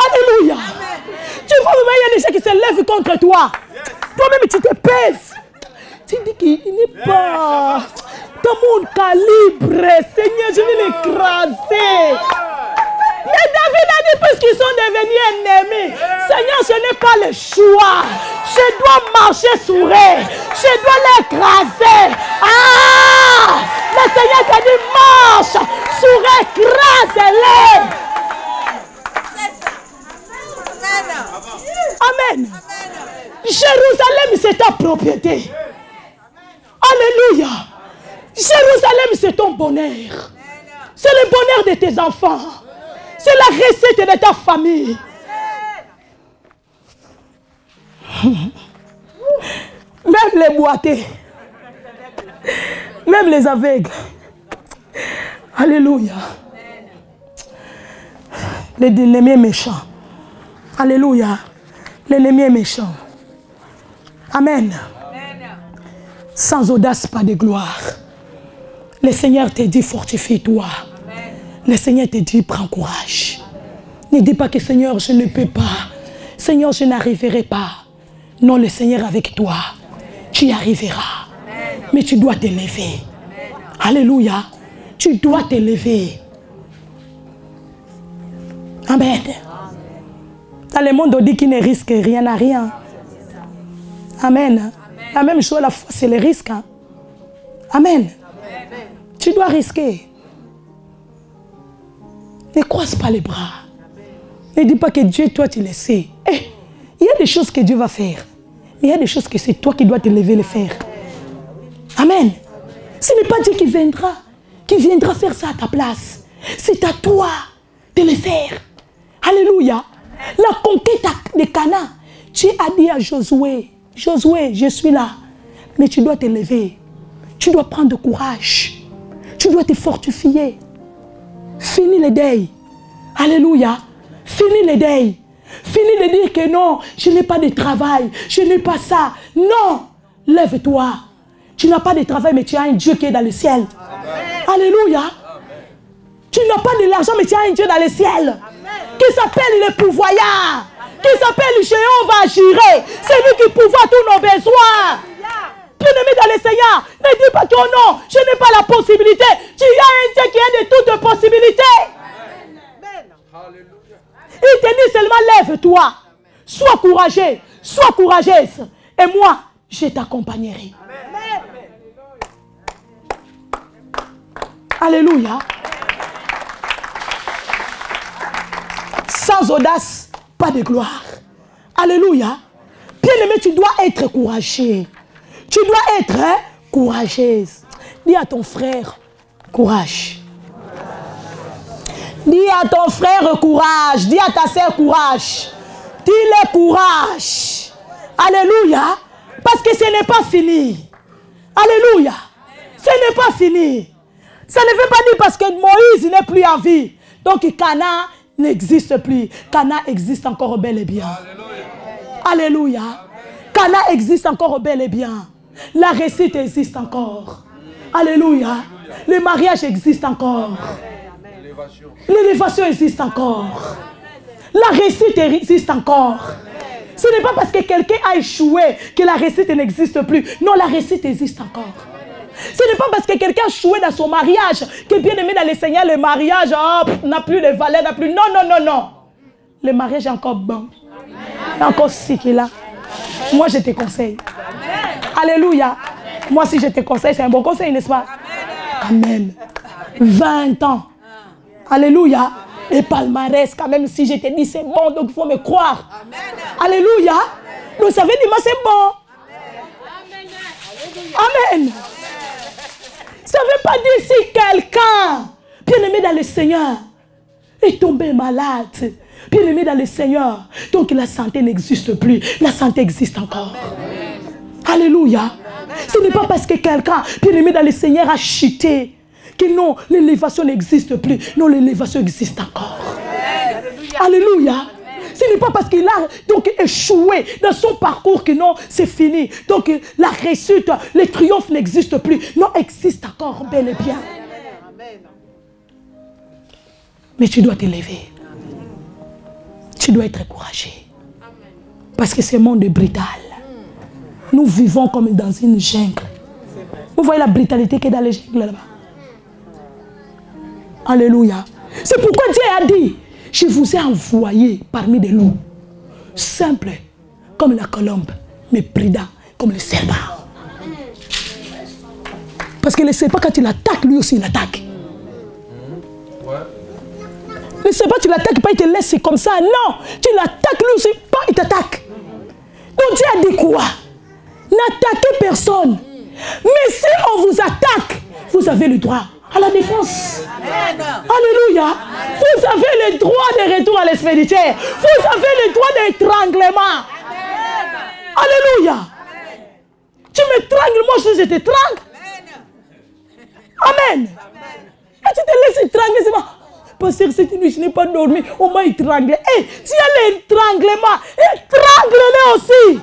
Alléluia. Tu vois, il y a des gens qui se lèvent contre toi. Toi-même, tu te pèses. Tu dis qu'il n'est pas dans mon calibre. Seigneur, je vais l'écraser. Mais David a dit, puisqu'ils sont devenus ennemis, Seigneur, je n'ai pas le choix. Je dois marcher sur eux. Je dois l'écraser. Ah! Le Seigneur t'a dit, marche sur eux, écrase-les. Amen. Jérusalem, c'est ta propriété. Alléluia. Jérusalem, c'est ton bonheur. C'est le bonheur de tes enfants. C'est la recette de ta famille. Même les boiteux. Même les aveugles. Alléluia. L'ennemi est méchant. Alléluia. L'ennemi est méchant. Amen. Sans audace, pas de gloire. Le Seigneur te dit, fortifie-toi. Le Seigneur te dit, prends courage. Ne dis pas que Seigneur, je ne peux pas. Seigneur, je n'arriverai pas. Non, le Seigneur avec toi. Tu y arriveras. Mais tu dois te lever. Alléluia. Tu dois te lever. Amen. Dans le monde, on dit qu'il ne risque rien à rien. Amen. La même chose, la foi, c'est le risque. Hein? Amen. Tu dois risquer. Ne croise pas les bras. Ne dis pas que Dieu, toi, tu le sais. Il y a des choses que Dieu va faire. Mais il y a des choses que c'est toi qui dois te lever et les faire. Amen. Ce n'est pas Dieu qui viendra faire ça à ta place. C'est à toi de le faire. Alléluia. La conquête de Canaan. Tu as dit à Josué, Josué, je suis là. Mais tu dois te lever. Tu dois prendre courage. Tu dois te fortifier. Finis le deuil. Alléluia. Finis le deuil. Finis de dire que non, je n'ai pas de travail. Je n'ai pas ça. Non. Lève-toi. Tu n'as pas de travail, mais tu as un Dieu qui est dans le ciel. Amen. Alléluia. Amen. Tu n'as pas de l'argent, mais tu as un Dieu dans le ciel. Amen. Qui s'appelle le pourvoyeur. Qui s'appelle Jéhovah Jireh. C'est lui qui pourvoit tous nos besoins. Bien-aimé dans le Seigneur, ne dis pas ton nom. Je n'ai pas la possibilité. Tu as un Dieu qui a de toutes possibilités. Amen. Il te dit seulement lève-toi. Sois courageux. Sois courageuse. Et moi, je t'accompagnerai. Alléluia. Sans audace, pas de gloire. Alléluia. Bien-aimé, tu dois être courageux. Tu dois être courageuse. Dis à ton frère, courage. Dis à ton frère, courage. Dis à ta sœur, courage. Dis-le courage. Alléluia. Parce que ce n'est pas fini. Alléluia. Ce n'est pas fini. Ça ne veut pas dire parce que Moïse n'est plus en vie. Donc Canaan n'existe plus. Canaan existe encore bel et bien. Alléluia. Canaan existe encore bel et bien. La réussite existe encore. Alléluia. Le mariage existe encore. L'élévation existe encore. La réussite existe encore. Ce n'est pas parce que quelqu'un a échoué que la réussite n'existe plus. Non, la réussite existe encore. Ce n'est pas parce que quelqu'un a échoué dans son mariage que bien aimé dans le Seigneur, le mariage n'a plus de valeur, n'a plus. Non, non, non, non. Le mariage est encore bon. Il est encore si qu'il a. Moi, je te conseille. Alléluia. Moi, si je te conseille, c'est un bon conseil, n'est-ce pas? Amen. 20 ans. Alléluia. Et palmarès, quand même, si je te dis c'est bon, donc il faut me croire. Alléluia. Vous savez, dis-moi c'est bon. Amen. Ça ne veut pas dire si quelqu'un, bien aimé dans le Seigneur, est tombé malade. Bien aimé dans le Seigneur. Donc la santé n'existe plus. La santé existe encore. Alléluia. Ce n'est pas parce que quelqu'un, bien aimé dans le Seigneur, a chuté que non, l'élévation n'existe plus. Non, l'élévation existe encore. Alléluia. Ce n'est pas parce qu'il a donc échoué dans son parcours que non, c'est fini. Donc la réussite, le triomphe n'existe plus. Non, existe encore bel et bien. Mais tu dois te lever. Tu dois être courageux. Parce que ce monde est brutal. Nous vivons comme dans une jungle. Vous voyez la brutalité qui est dans les jungles là-bas. Alléluia. C'est pourquoi Dieu a dit, je vous ai envoyé parmi des loups, simples comme la colombe, mais prudents comme le serpent. Parce que le serpent, quand il attaque, lui aussi il attaque. Le serpent, tu l'attaques pas, il te laisse comme ça. Non, tu l'attaques, lui aussi, pas, il t'attaque. Donc Dieu a dit quoi? N'attaquez personne. Mais si on vous attaque, vous avez le droit à la défense. Amen. Alléluia. Amen. Vous avez le droit de retour à l'expédition. Vous avez le droit d'étranglement. Alléluia. Amen. Tu m'étrangles, moi aussi je t'étrangle. Amen. Et tu te laisses étrangler, c'est moi. Pasteur, cette nuit, je n'ai pas dormi. On m'a étranglé. Hey, tu as l'étranglement. Étrangle-le aussi.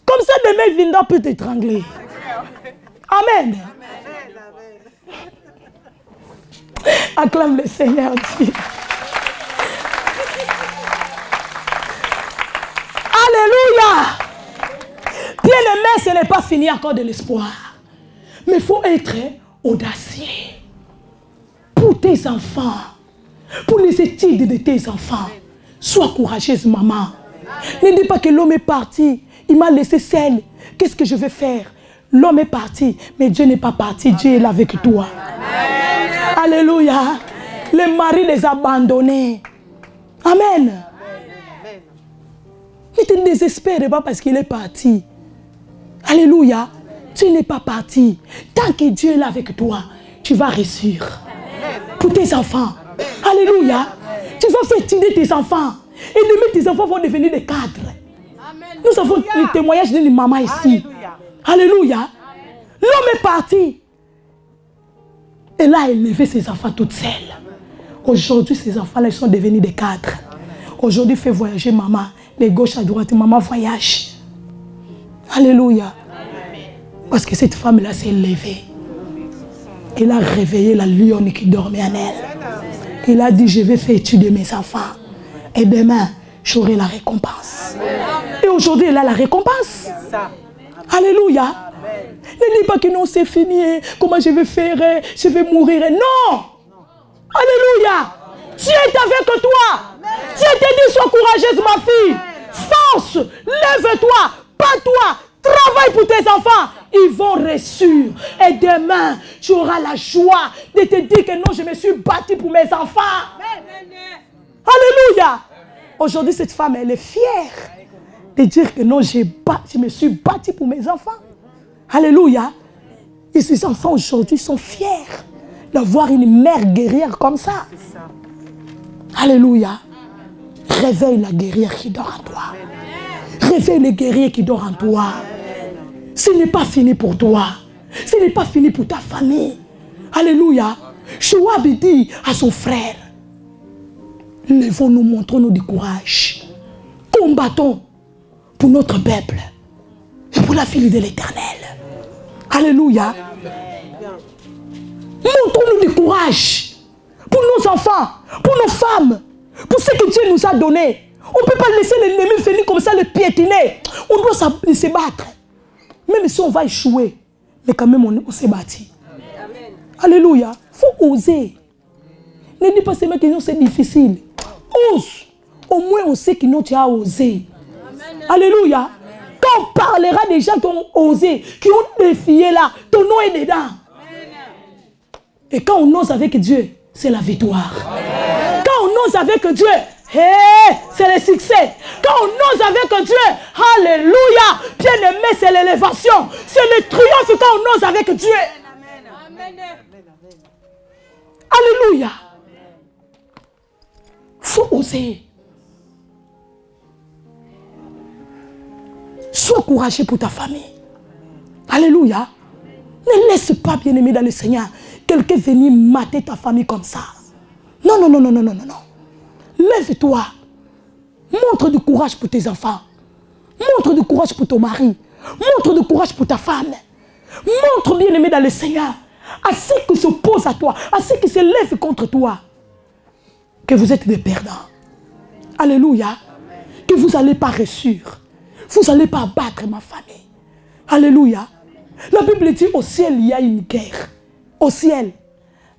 Comme ça, demain, Vinda peut t'étrangler. Amen. Acclame le Seigneur. Alléluia. Bien-aimé, ce n'est pas fini encore de l'espoir. Mais il faut être audacieux. Pour tes enfants, pour les études de tes enfants, sois courageuse, maman. Ne dis pas que l'homme est parti, il m'a laissé seul. Qu'est-ce que je vais faire? L'homme est parti, mais Dieu n'est pas parti, Dieu est là avec toi. Amen. Alléluia. Le mari les a abandonnés. Amen. Ne te désespère pas parce qu'il est parti. Alléluia. Tu n'es pas parti. Tant que Dieu est là avec toi, tu vas réussir. Pour tes enfants. Alléluia. Tu vas faire étudier tes enfants. Et demain, tes enfants vont devenir des cadres. Nous avons le témoignage d'une maman ici. Alléluia. L'homme est parti. Elle a élevé ses enfants toute seule. Aujourd'hui, ces enfants-là sont devenus des cadres. Aujourd'hui, fais voyager maman. De gauche à droite, maman voyage. Alléluia. Parce que cette femme-là s'est levée. Elle a réveillé la lionne qui dormait en elle. Elle a dit, je vais faire étudier mes enfants. Et demain, j'aurai la récompense. Et aujourd'hui, elle a la récompense. Alléluia. Ne dis pas que non, c'est fini. Comment je vais faire? Je vais mourir. Non. Alléluia. Dieu est avec toi. Dieu te dit, sois courageuse, ma fille. Force. Lève-toi. Bats-toi. Travaille pour tes enfants. Ils vont réussir. Et demain, tu auras la joie de te dire que non, je me suis battue pour mes enfants. Alléluia. Aujourd'hui, cette femme, elle est fière de dire que non, je me suis battue pour mes enfants. Alléluia. Et ces enfants aujourd'hui sont fiers d'avoir une mère guerrière comme ça. Alléluia. Réveille la guerrière qui dort en toi. Réveille le guerrier qui dort en toi. Ce n'est pas fini pour toi. Ce n'est pas fini pour ta famille. Alléluia. Joab dit à son frère, levons-nous, montrons-nous du courage. Combattons pour notre peuple et pour la fille de l'Éternel. Alléluia. Montrons-nous du courage pour nos enfants, pour nos femmes, pour ce que Dieu nous a donné. On ne peut pas laisser l'ennemi venir comme ça, le piétiner. On doit se battre. Même si on va échouer, mais quand même on s'est battu. Alléluia. Il faut oser. Ne dis pas seulement que non, c'est difficile. Ose. Au moins on sait que non, tu as osé. Alléluia. Quand on parlera des gens qui ont osé, qui ont défié là, ton nom est dedans. Et quand on ose avec Dieu, c'est la victoire. Quand on ose avec Dieu, c'est le succès. Quand on ose avec Dieu, alléluia, bien aimé, c'est l'élévation. C'est le triomphe quand on ose avec Dieu. Alléluia. Faut oser. Sois courageux pour ta famille. Alléluia. Ne laisse pas, bien aimé dans le Seigneur, quelqu'un venir mater ta famille comme ça. Non, non, non, non, non, non, non. Lève-toi. Montre du courage pour tes enfants. Montre du courage pour ton mari. Montre du courage pour ta femme. Montre, bien aimé dans le Seigneur, à ceux qui s'opposent à toi, à ceux qui se lèvent contre toi, que vous êtes des perdants. Alléluia. Que vous n'allez pas réussir. Vous n'allez pas abattre ma famille. Alléluia. La Bible dit au ciel, il y a une guerre. Au ciel.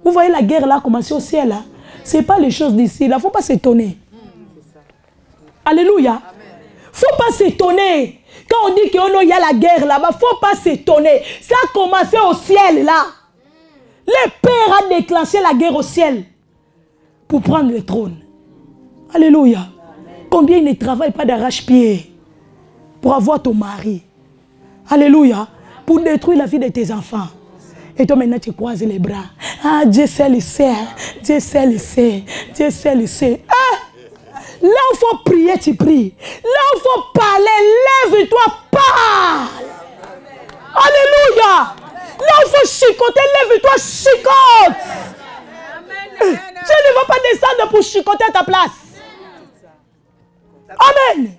Vous voyez la guerre là, commencer au ciel. Hein? Ce n'est pas les choses d'ici. Il ne faut pas s'étonner. Alléluia. Il ne faut pas s'étonner. Quand on dit qu'il y a la guerre là-bas, il ne faut pas s'étonner. Ça a commencé au ciel là. Le Père a déclenché la guerre au ciel pour prendre le trône. Alléluia. Combien il ne travaille pas d'arrache-pied pour avoir ton mari. Alléluia. Pour détruire la vie de tes enfants. Et toi maintenant tu croises les bras. Ah, Dieu sait le sait. Dieu sait le sait. Dieu sait le sait. Ah! Là où il faut prier, tu pries. Là où il faut parler, lève-toi, parle. Alléluia. Là où il faut chicoter, lève-toi, chicote. Dieu ne va pas descendre pour chicoter à ta place. Amen.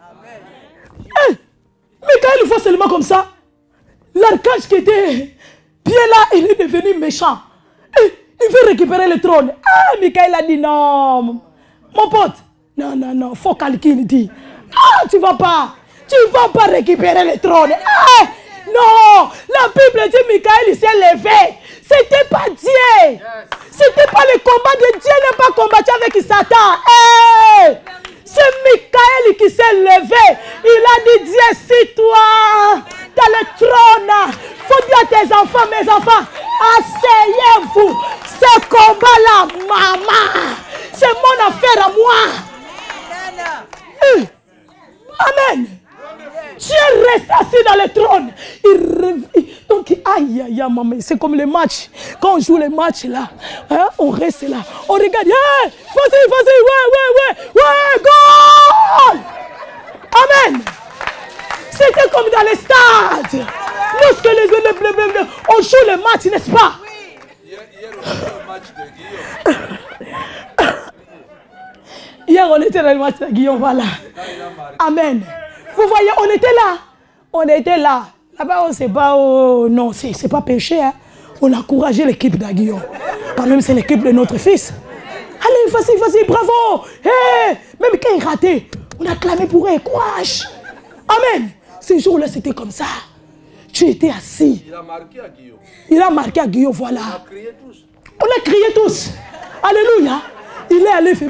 Mais quand il faut seulement comme ça, l'archange qui était bien là, il est devenu méchant. Il veut récupérer le trône. Ah, Michael a dit non. Mon pote, non, non, non, faut calculer, il dit. Ah, tu ne vas pas récupérer le trône. Ah, Non, la Bible dit Michael il s'est levé. C'était pas Dieu. C'était pas le combat de Dieu, n'est pas combattu avec Satan. Hey! C'est Michael qui s'est levé. Il a dit Dieu, si toi, dans le trône, faut dire à tes enfants, mes enfants, asseyez-vous. Ce combat-là, maman, c'est mon affaire à moi. Amen. Dieu reste assis dans le trône. Donc, aïe, aïe, maman, c'est comme les matchs. Quand on joue les matchs là, hein, on reste là. On regarde, hey, vas-y, ouais, goal! Amen. C'était comme dans les stades. Lorsque on joue les matchs, n'est-ce pas? Hier, on était dans le match de Guillaume, voilà. Amen. Vous voyez, on était là. On était là. Là-bas, on ne sait pas. Oh, non, c'est pas péché. Hein. On a encouragé l'équipe d'Aguillon. Quand même, c'est l'équipe de notre fils. Allez, vas-y, bravo. Hey, même quand il ratait, on a clamé pour eux. Courage. Amen. Ces jours-là, c'était comme ça. Tu étais assis. Il a marqué à Guillaume. Il a marqué à Guillaume, voilà. On a crié tous. On a crié tous. Alléluia. Il est allé faire.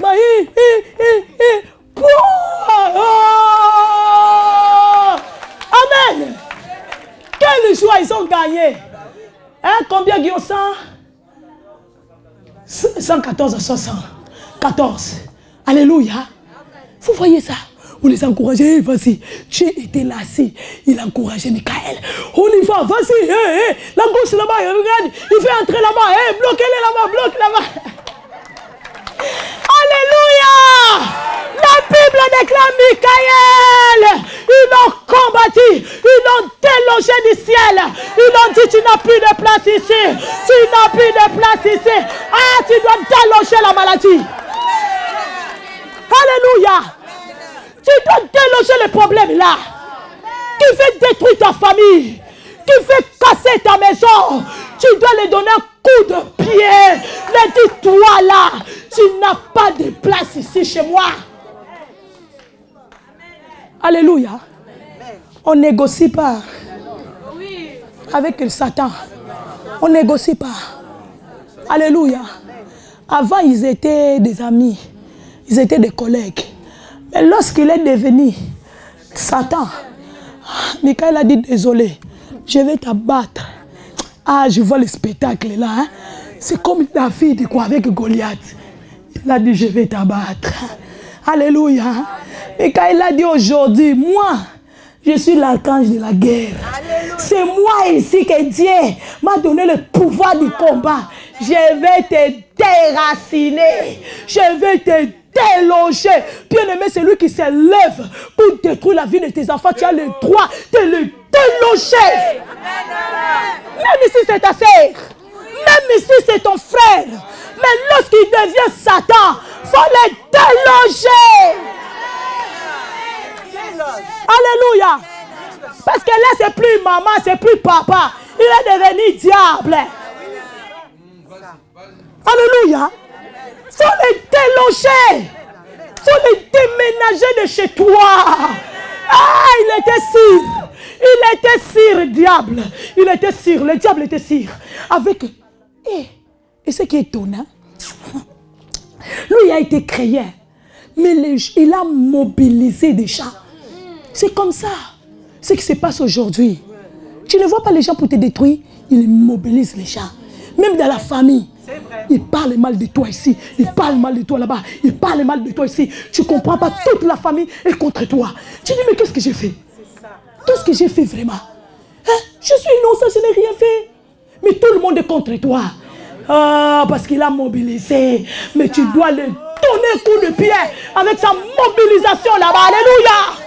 Amen. Quelle joie ils ont gagné. Hein, combien Guillaume? 114 à 74. Alléluia. Vous voyez ça? Vous les encouragez, vas-y. Tu étais là, si. Il a encouragé Michael. On y va, vas-y. La gauche là-bas, regarde. Il fait entrer là-bas. Bloquez-les là-bas, bloque là-bas. Alléluia. La Bible déclare Michael. Ils l'ont combattu. Ils l'ont délogé du ciel. Ils l'ont dit, tu n'as plus de place ici. Tu n'as plus de place ici. Ah, tu dois déloger la maladie. Alléluia. Tu dois déloger les problèmes là. Qui fait détruire ta famille. Qui fait casser ta maison. Tu dois lui donner un coup de pied. Mais dis-toi là, tu n'as pas de place ici chez moi. Alléluia. On ne négocie pas avec le Satan. On ne négocie pas. Alléluia. Avant, ils étaient des amis. Ils étaient des collègues. Mais lorsqu'il est devenu Satan, Michael a dit désolé, je vais t'abattre. Ah, je vois le spectacle là. Hein? C'est comme David quoi, avec Goliath. Il a dit je vais t'abattre. Alléluia. Michael a dit aujourd'hui, moi, je suis l'archange de la guerre. C'est moi ici que Dieu m'a donné le pouvoir du combat. Je vais te déraciner. Je vais te déloger. Bien-aimé, c'est lui qui se lève pour détruire la vie de tes enfants. Tu as le droit de le déloger. Même ici, c'est ta sœur. Même ici, c'est ton frère. Mais lorsqu'il devient Satan, il faut le déloger. Alléluia. Parce que là, c'est plus maman, c'est plus papa. Il est devenu diable. Alléluia. Il faut le déloger. Il faut le déménager de chez toi. Ah, il était sire. Il était sire, diable. Il était sire. Le diable était sire. Avec... Et ce qui est étonnant, lui, il a été créé. Mais il a mobilisé des gens. C'est comme ça. Ce qui se passe aujourd'hui. Tu ne vois pas les gens pour te détruire. Ils mobilisent les gens. Même dans la famille. Ils parlent mal de toi ici. Ils parlent mal de toi là-bas. Ils parlent mal de toi ici. Tu ne comprends pas. Toute la famille est contre toi. Tu dis, mais qu'est-ce que j'ai fait? Tout ce que j'ai fait vraiment. Hein? Je suis innocent, je n'ai rien fait. Mais tout le monde est contre toi. Ah, parce qu'il a mobilisé. Mais tu dois le donner un coup de pied avec sa mobilisation là-bas. Alléluia.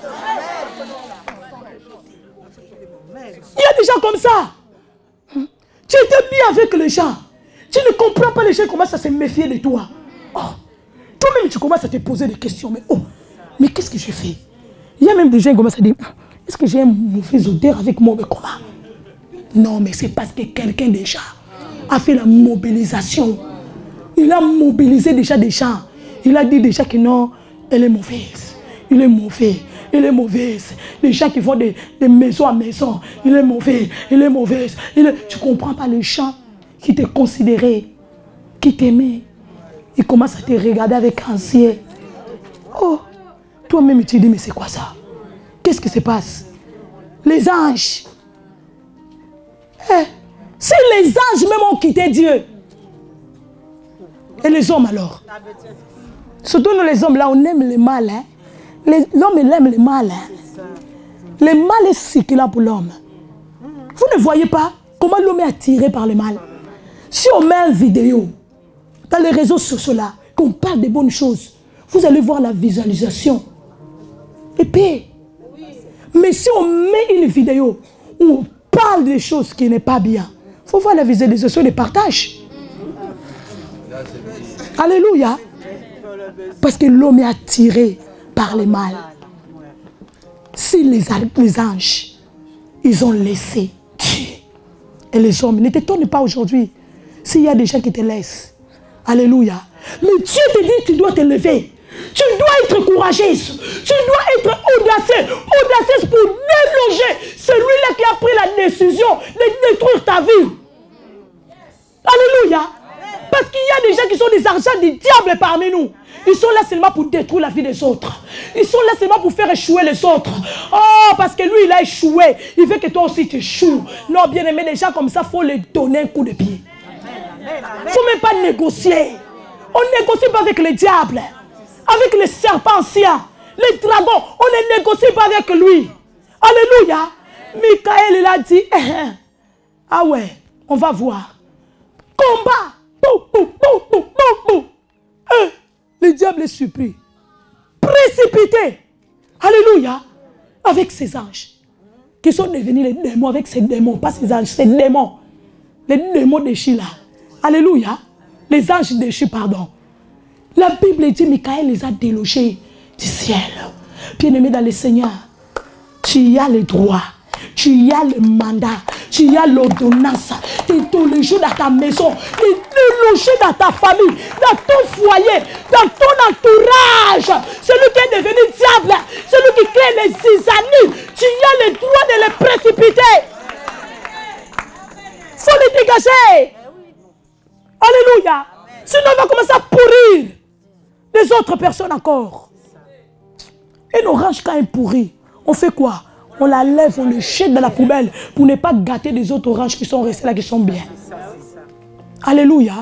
Il y a des gens comme ça. Tu étais bien avec les gens. Tu ne comprends pas, les gens commencent à se méfier de toi. Oh. Toi-même, tu commences à te poser des questions. Mais qu'est-ce que j'ai fait? Il y a même des gens qui commencent à dire, est-ce que j'ai un mauvais odeur avec moi? Mais comment? Non, mais c'est parce que quelqu'un déjà a fait la mobilisation. Il a mobilisé déjà des gens. Il a dit déjà que non, elle est mauvaise. Il est mauvais. il est mauvais. Les gens qui font des maisons à maison, il est mauvais, il est mauvais. Tu ne comprends pas les gens qui te considéraient, qui t'aimaient. Ils commencent à te regarder avec anxiété. Oh, toi-même tu dis, mais c'est quoi ça? Qu'est-ce qui se passe? Les anges. Si les anges même ont quitté Dieu, et les hommes alors? Surtout nous les hommes là, on aime le mal. Hein? L'homme il aime le mal. Hein? Le mal est circulant pour l'homme. Vous ne voyez pas comment l'homme est attiré par le mal? Si on met une vidéo dans les réseaux sociaux là, qu'on parle de bonnes choses, vous allez voir la visualisation. Et puis, mais si on met une vidéo où on parle des choses qui n'est pas bien, il faut voir la visualisation des partages. Alléluia. Parce que l'homme est attiré par le mal. Si les anges, ils ont laissé Dieu. Et les hommes, ne t'étonne pas aujourd'hui s'il y a des gens qui te laissent. Alléluia. Mais Dieu te dit, tu dois te lever. Tu dois être courageuse. Tu dois être audacieuse pour déloger celui-là qui a pris la décision de détruire ta vie. Alléluia. Parce qu'il y a des gens qui sont des argents du diable parmi nous. Ils sont là seulement pour détruire la vie des autres. Ils sont là seulement pour faire échouer les autres. Oh, parce que lui, il a échoué. Il veut que toi aussi tu échoues. Non, bien aimé, des gens comme ça, il faut les donner un coup de pied. Il ne faut même pas négocier. On ne négocie pas avec le diable. Avec les serpents anciens. Les dragons, on ne négocie pas avec lui. Alléluia. Michael, il a dit, ah ouais, on va voir. Combat. Le diable est surpris. Précipité. Alléluia. Avec ces anges. Qui sont devenus les démons avec ces démons. Pas ces anges, ces démons. Les démons déchus là. Alléluia. Les anges déchus, pardon. La Bible dit, Michael les a délogés du ciel. Bien-aimé dans le Seigneur, tu as le droit. Tu as le mandat, tu as l'ordonnance de te loger dans ta maison, de te loger dans ta famille, dans ton foyer, dans ton entourage. Celui qui est devenu diable, celui qui crée les zizanies, tu as le droit de les précipiter. Il faut les dégager. Alléluia. Sinon, on va commencer à pourrir les autres personnes encore. Et l'orange, quand elle pourrit, on fait quoi? On la lève, on le jette dans la poubelle pour ne pas gâter les autres oranges qui sont restés là, qui sont bien. Alléluia.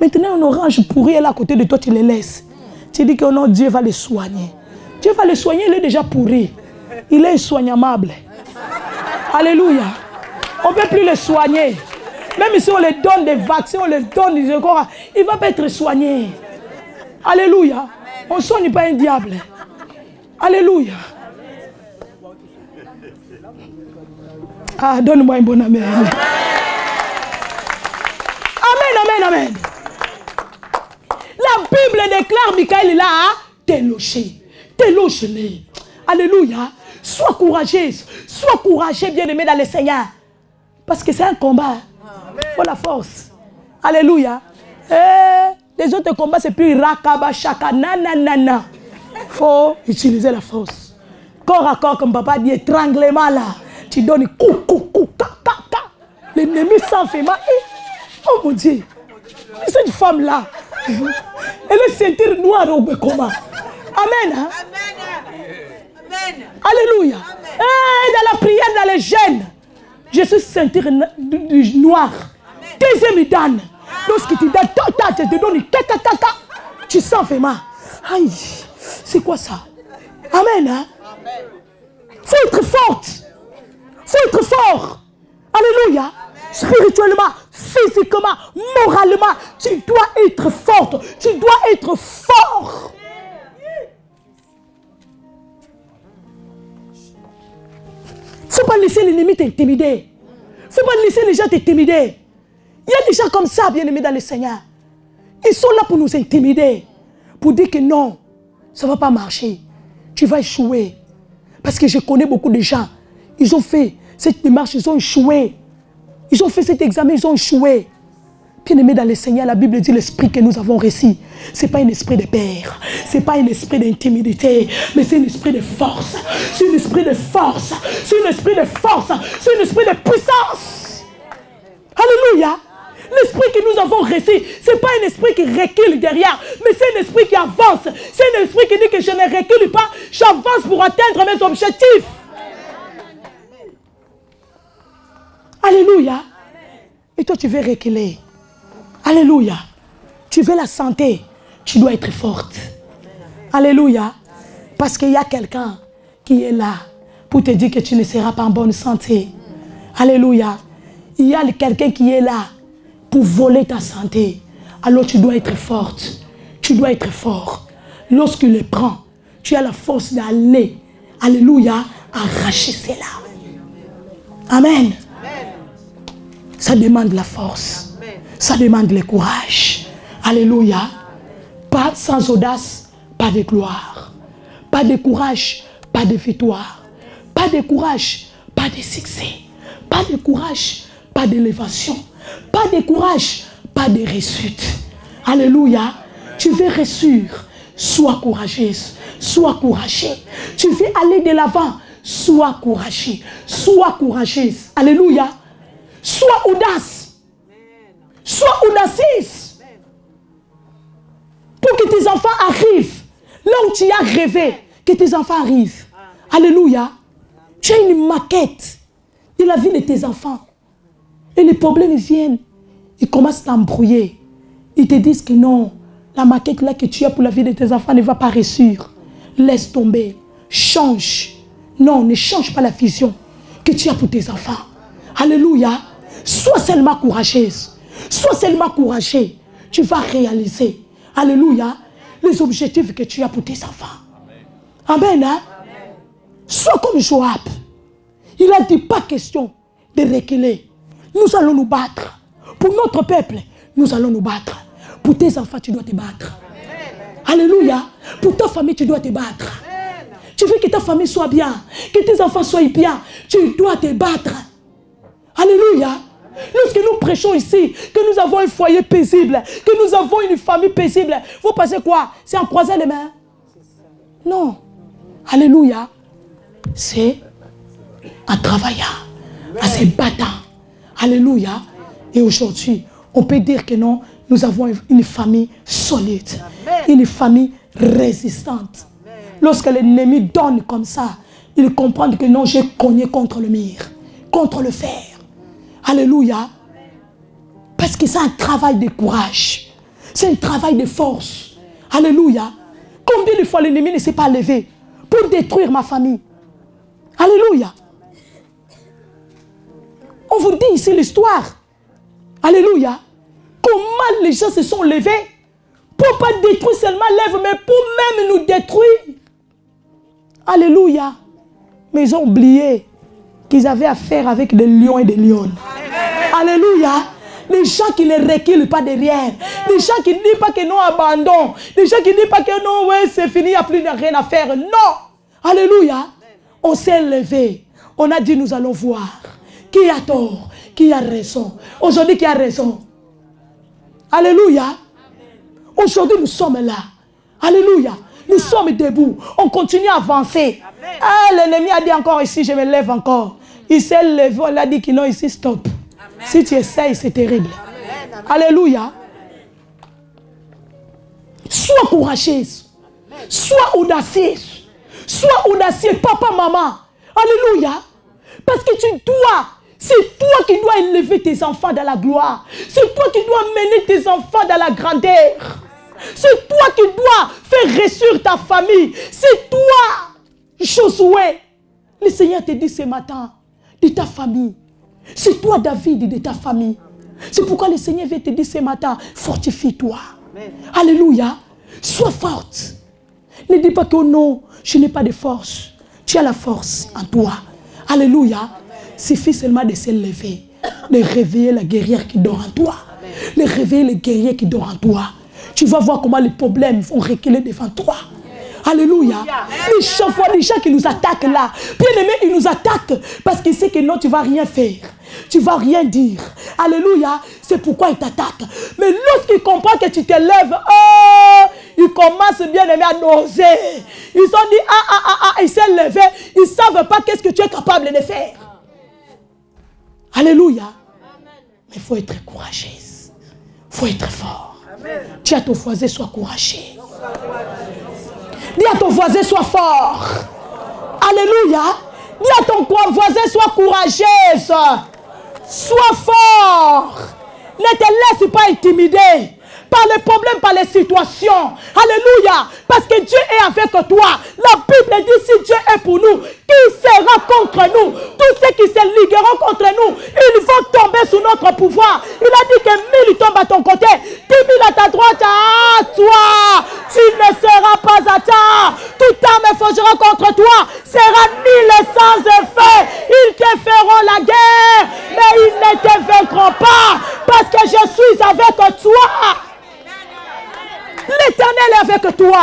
Maintenant, un orange pourri est là à côté de toi, tu les laisses. Tu dis que non, Dieu va les soigner. Dieu va les soigner, il est déjà pourri. Il est soignable. Alléluia. On ne peut plus les soigner. Même si on les donne des vaccins, on les donne des corps, il ne va pas être soigné. Alléluia. On ne soigne pas un diable. Alléluia. Ah, donne-moi un bon amen. Amen, amen, amen. La Bible déclare, Michael est là, déloger. Déloge-les. Alléluia. Sois courageuse. Sois courageux, bien-aimé dans le Seigneur. Parce que c'est un combat. Il faut la force. Alléluia. Les autres combats, c'est plus rakaba, shaka, nanana. Il faut utiliser la force. Corps à corps, comme papa dit, étranglement là. Tu donnes coup, ka. L'ennemi s'enferme. Oh mon Dieu. Cette femme-là, elle est ceinture noire au comment. Amen. Hein? Amen. Alléluia. Dans la prière, dans les jeûnes, je suis ceinture noire. Deuxième idane. Lorsque tu donnes, je te donne ka. Tu sens vraiment. Aïe, c'est quoi ça? Amen. Hein? Faut être forte. Faut être fort. Alléluia. Spirituellement, physiquement, moralement, tu dois être forte. Tu dois être fort. Faut pas laisser l'ennemi t'intimider. Faut pas laisser les gens t'intimider. Il y a des gens comme ça, bien-aimés dans le Seigneur. Ils sont là pour nous intimider. Pour dire que non, ça ne va pas marcher. Tu vas échouer. Parce que je connais beaucoup de gens. Ils ont fait cette démarche, ils ont échoué. Ils ont fait cet examen, ils ont échoué. Bien-aimé dans le Seigneur, la Bible dit l'esprit que nous avons reçu. Ce n'est pas un esprit de peur. Ce n'est pas un esprit d'intimidité. Mais c'est un esprit de force. C'est un esprit de force. C'est un esprit de force. C'est un esprit de puissance. Alléluia. L'esprit que nous avons reçu, ce n'est pas un esprit qui recule derrière, mais c'est un esprit qui avance. C'est un esprit qui dit que je ne recule pas, j'avance pour atteindre mes objectifs. Alléluia. Et toi, tu veux reculer. Alléluia. Tu veux la santé, tu dois être forte. Alléluia. Parce qu'il y a quelqu'un qui est là pour te dire que tu ne seras pas en bonne santé. Alléluia. Il y a quelqu'un qui est là pour voler ta santé. Alors tu dois être forte. Tu dois être fort. Lorsqu'il le prend, tu as la force d'aller, alléluia, arracher cela. Amen. Ça demande la force. Ça demande le courage. Alléluia. Pas sans audace, pas de gloire. Pas de courage, pas de victoire. Pas de courage, pas de succès. Pas de courage, pas d'élévation. Pas de courage, pas de réussite. Alléluia. Tu veux réussir, sois courageuse, sois courageux. Tu veux aller de l'avant, sois courageux, sois courageuse. Alléluia. Sois audace. Sois audacieuse. Pour que tes enfants arrivent là où tu as rêvé, que tes enfants arrivent. Alléluia. Tu as une maquette de la vie de tes enfants. Et les problèmes viennent. Ils commencent à t'embrouiller. Ils te disent que non, la maquette là que tu as pour la vie de tes enfants ne va pas réussir. Laisse tomber. Change. Non, ne change pas la vision que tu as pour tes enfants. Alléluia. Sois seulement courageuse. Sois seulement courageux. Tu vas réaliser. Alléluia. Les objectifs que tu as pour tes enfants. Amen. Hein? Sois comme Joab. Il a dit pas question de reculer. Nous allons nous battre. Pour notre peuple, nous allons nous battre. Pour tes enfants, tu dois te battre. Alléluia. Pour ta famille, tu dois te battre. Tu veux que ta famille soit bien, que tes enfants soient bien, tu dois te battre. Alléluia. Lorsque nous prêchons ici, que nous avons un foyer paisible, que nous avons une famille paisible, vous pensez quoi? C'est en croisant les mains? Non. Alléluia. C'est en travaillant, en se battant. Alléluia. Et aujourd'hui, on peut dire que non, nous avons une famille solide, une famille résistante. Lorsque l'ennemi donne comme ça, ils comprennent que non, j'ai cogné contre le mur, contre le fer. Alléluia. Parce que c'est un travail de courage. C'est un travail de force. Alléluia. Combien de fois l'ennemi ne s'est pas levé pour détruire ma famille? Alléluia. On vous dit ici l'histoire. Alléluia. Comment les gens se sont levés pour pas détruire seulement l'œuvre, mais pour même nous détruire. Alléluia. Mais ils ont oublié qu'ils avaient affaire avec des lions et des lionnes. Alléluia. Les gens qui ne reculent pas derrière. Les gens qui ne disent pas que non, abandon. Les gens qui ne disent pas que non, ouais, c'est fini, il n'y a plus rien à faire. Non. Alléluia. On s'est levé. On a dit, nous allons voir. Qui a tort? Qui a raison? Aujourd'hui, qui a raison? Alléluia. Aujourd'hui, nous sommes là. Alléluia. Nous sommes debout. On continue à avancer. Ah, l'ennemi a dit encore ici, je me lève encore. Il s'est levé, on a dit qu'il non, ici, stop. Amen. Si tu essayes, c'est terrible. Amen. Alléluia. Sois courageuse. Sois audacieuse. Sois audacieux, papa, maman. Alléluia. Parce que tu dois, c'est toi qui dois élever tes enfants dans la gloire. C'est toi qui dois mener tes enfants dans la grandeur. C'est toi qui dois faire réussir ta famille. C'est toi, Josué. Le Seigneur te dit ce matin, de ta famille. C'est toi, David, de ta famille. C'est pourquoi le Seigneur veut te dire ce matin, fortifie-toi. Alléluia. Sois forte. Ne dis pas que oh non, je n'ai pas de force. Tu as la force en toi. Alléluia. Suffit seulement de se lever, de réveiller la guerrière qui dort en toi. De réveiller le guerrier qui dort en toi. Tu vas voir comment les problèmes vont reculer devant toi. Alléluia. Les gens qui nous attaquent là, bien aimé, ils nous attaquent parce qu'ils savent que non, tu ne vas rien faire. Tu ne vas rien dire. Alléluia. C'est pourquoi ils t'attaquent. Mais lorsqu'ils comprennent que tu te lèves, oh, ils commencent bien aimé à nauser. Ils ont dit, ils s'est levé. Ils ne savent pas qu'est-ce que tu es capable de faire. Alléluia. Mais il faut être courageuse. Il faut être fort. Dis à ton voisin, sois courageux. Dis à ton voisin, sois fort. Alléluia. Dis à ton voisin, sois courageuse. Sois fort. Ne te laisse pas intimider par les problèmes, par les situations. Alléluia. Parce que Dieu est avec toi. La Bible dit, si Dieu est pour nous, qui sera contre nous? Tous ceux qui se ligueront contre nous, ils vont tomber sous notre pouvoir. Il a dit que 1000 tombent à ton côté, 10 000 à ta droite. Ah, toi, tu ne seras pas atteint. Toute arme forgera contre toi sera nulle sans effet. Ils te feront la guerre, mais ils ne te vaincront pas, parce que je suis avec toi. L'Éternel est avec toi.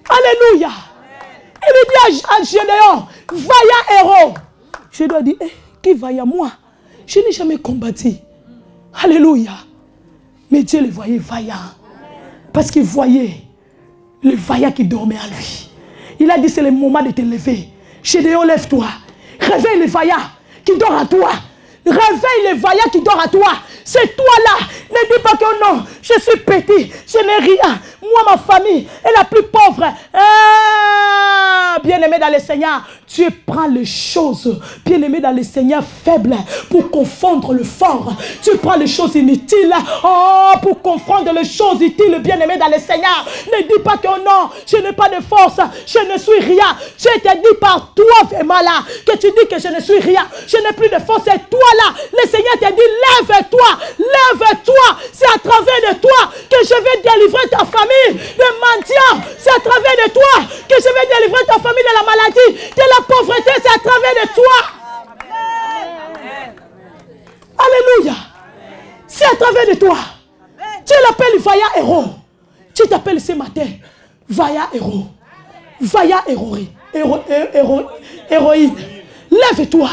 Alléluia. Il dit à Gédéon, vaillant héros. Gédéon dit, qui vaillant moi? Je n'ai jamais combattu. Alléluia. Mais Dieu le voyait vaillant. Parce qu'il voyait le vaillant qui dormait à lui. Il a dit, c'est le moment de te lever. Gédéon, lève-toi. Réveille le vaillant qui dort à toi. Réveille le vaillant qui dort à toi. C'est toi là. Ne dis pas que non, je suis petit, je n'ai rien. Moi, ma famille est la plus pauvre. Bien-aimé dans le Seigneur, tu prends les choses, bien-aimé dans le Seigneur, faibles pour confondre le fort. Tu prends les choses inutiles pour confondre les choses utiles, bien-aimé dans le Seigneur. Ne dis pas que non, je n'ai pas de force, je ne suis rien. Tu te dis par toi, vraiment là, que tu dis que je ne suis rien, je n'ai plus de force. C'est toi là. Le Seigneur te dit, lève-toi, lève-toi. C'est à travers de toi que je vais délivrer ta famille de mendiants. C'est à travers de toi que je vais délivrer ta famille de la maladie, de la pauvreté. C'est à travers de toi. Alléluia. C'est à travers de toi. Tu l'appelles vaillant héros. Tu t'appelles ce matin vaillant héros. Vaillant héroïne. Lève-toi.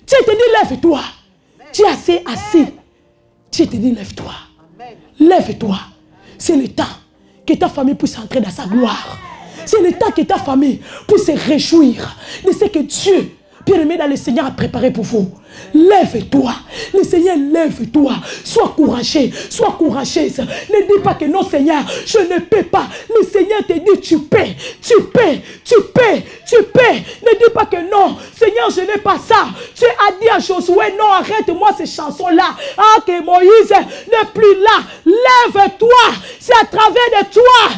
Tu te dis lève-toi. Tu es assez assis. Tu te dis lève-toi. Lève-toi. C'est le temps que ta famille puisse entrer dans sa gloire. C'est le temps que ta famille puisse se réjouir de ce que Dieu, bien-aimé dans le Seigneur, a préparé pour vous. Lève-toi. Le Seigneur, lève-toi. Sois courageux. Sois courageuse. Ne dis pas que non, Seigneur, je ne peux pas. Le Seigneur te dit, tu peux. Tu peux. Tu peux. Tu peux. Ne dis pas que non, Seigneur, je n'ai pas ça. Tu as dit à Josué, non, arrête-moi ces chansons-là. Ah, que Moïse n'est plus là. Lève-toi. C'est à travers de toi.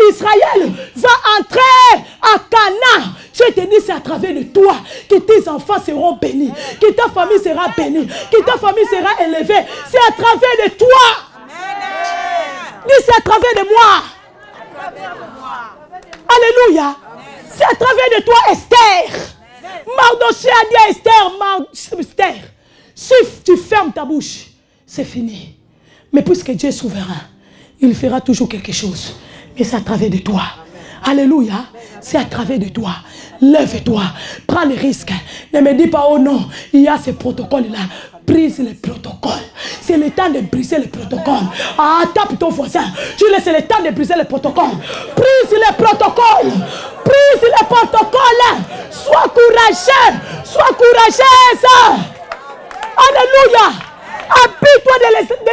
Israël va entrer à Canaan. Je te dis, c'est à travers de toi que tes enfants seront bénis, que ta famille sera bénie, que ta famille sera élevée. C'est à travers de toi. Dis, c'est à travers de moi. Alléluia. C'est à travers de toi, Esther. Mardochée a dit à Esther, Esther, si tu fermes ta bouche, c'est fini. Mais puisque Dieu est souverain, il fera toujours quelque chose. Mais c'est à travers de toi. Alléluia. C'est à travers de toi. Lève-toi. Prends les risques. Ne me dis pas, oh non, il y a ces protocoles-là. Brise les protocoles. C'est le temps de briser les protocoles. Ah, tape ton voisin. Tu laisses le temps de briser les protocoles. Brise les protocoles. Brise les protocoles. Sois courageux. Sois courageuse. Alléluia. Habille-toi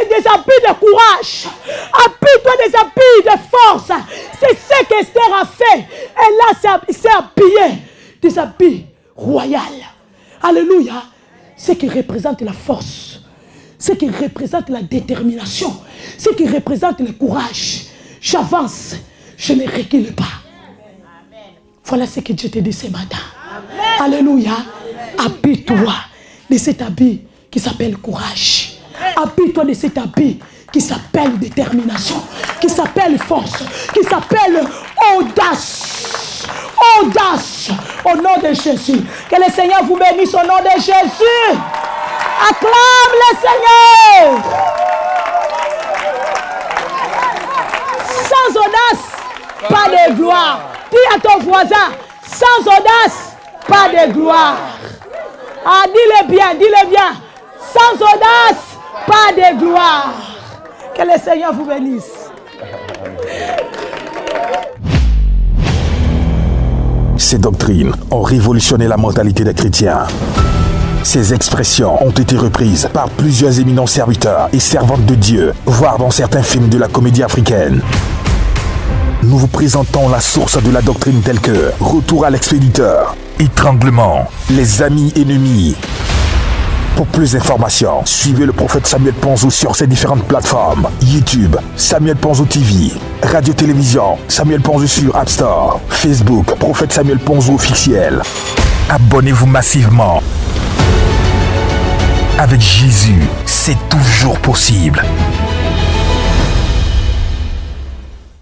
des habits de courage. Habille-toi des habits de force. C'est ce qu'Esther a fait. Elle s'est habillée des habits royaux. Alléluia. Ce qui représente la force. Ce qui représente la détermination. Ce qui représente le courage. J'avance. Je ne recule pas. Voilà ce que Dieu te dit ce matin. Amen. Alléluia. Habille-toi de cet habit qui s'appelle courage. Habille-toi de cet habit qui s'appelle détermination, qui s'appelle force, qui s'appelle audace. Audace. Au nom de Jésus. Que le Seigneur vous bénisse au nom de Jésus. Acclame le Seigneur. Sans audace, pas de gloire. Dis à ton voisin, sans audace, pas de gloire. Ah, dis-le bien. Sans audace, pas de gloire. Que le Seigneur vous bénisse. Ces doctrines ont révolutionné la mentalité des chrétiens. Ces expressions ont été reprises par plusieurs éminents serviteurs et servantes de Dieu, voire dans certains films de la comédie africaine. Nous vous présentons la source de la doctrine telle que retour à l'expéditeur, étranglement, les amis ennemis. Pour plus d'informations, suivez le prophète Samuel Ponzo sur ses différentes plateformes. YouTube, Samuel Ponzo TV. Radio-télévision, Samuel Ponzo sur App Store. Facebook, prophète Samuel Ponzo officiel. Abonnez-vous massivement. Avec Jésus, c'est toujours possible.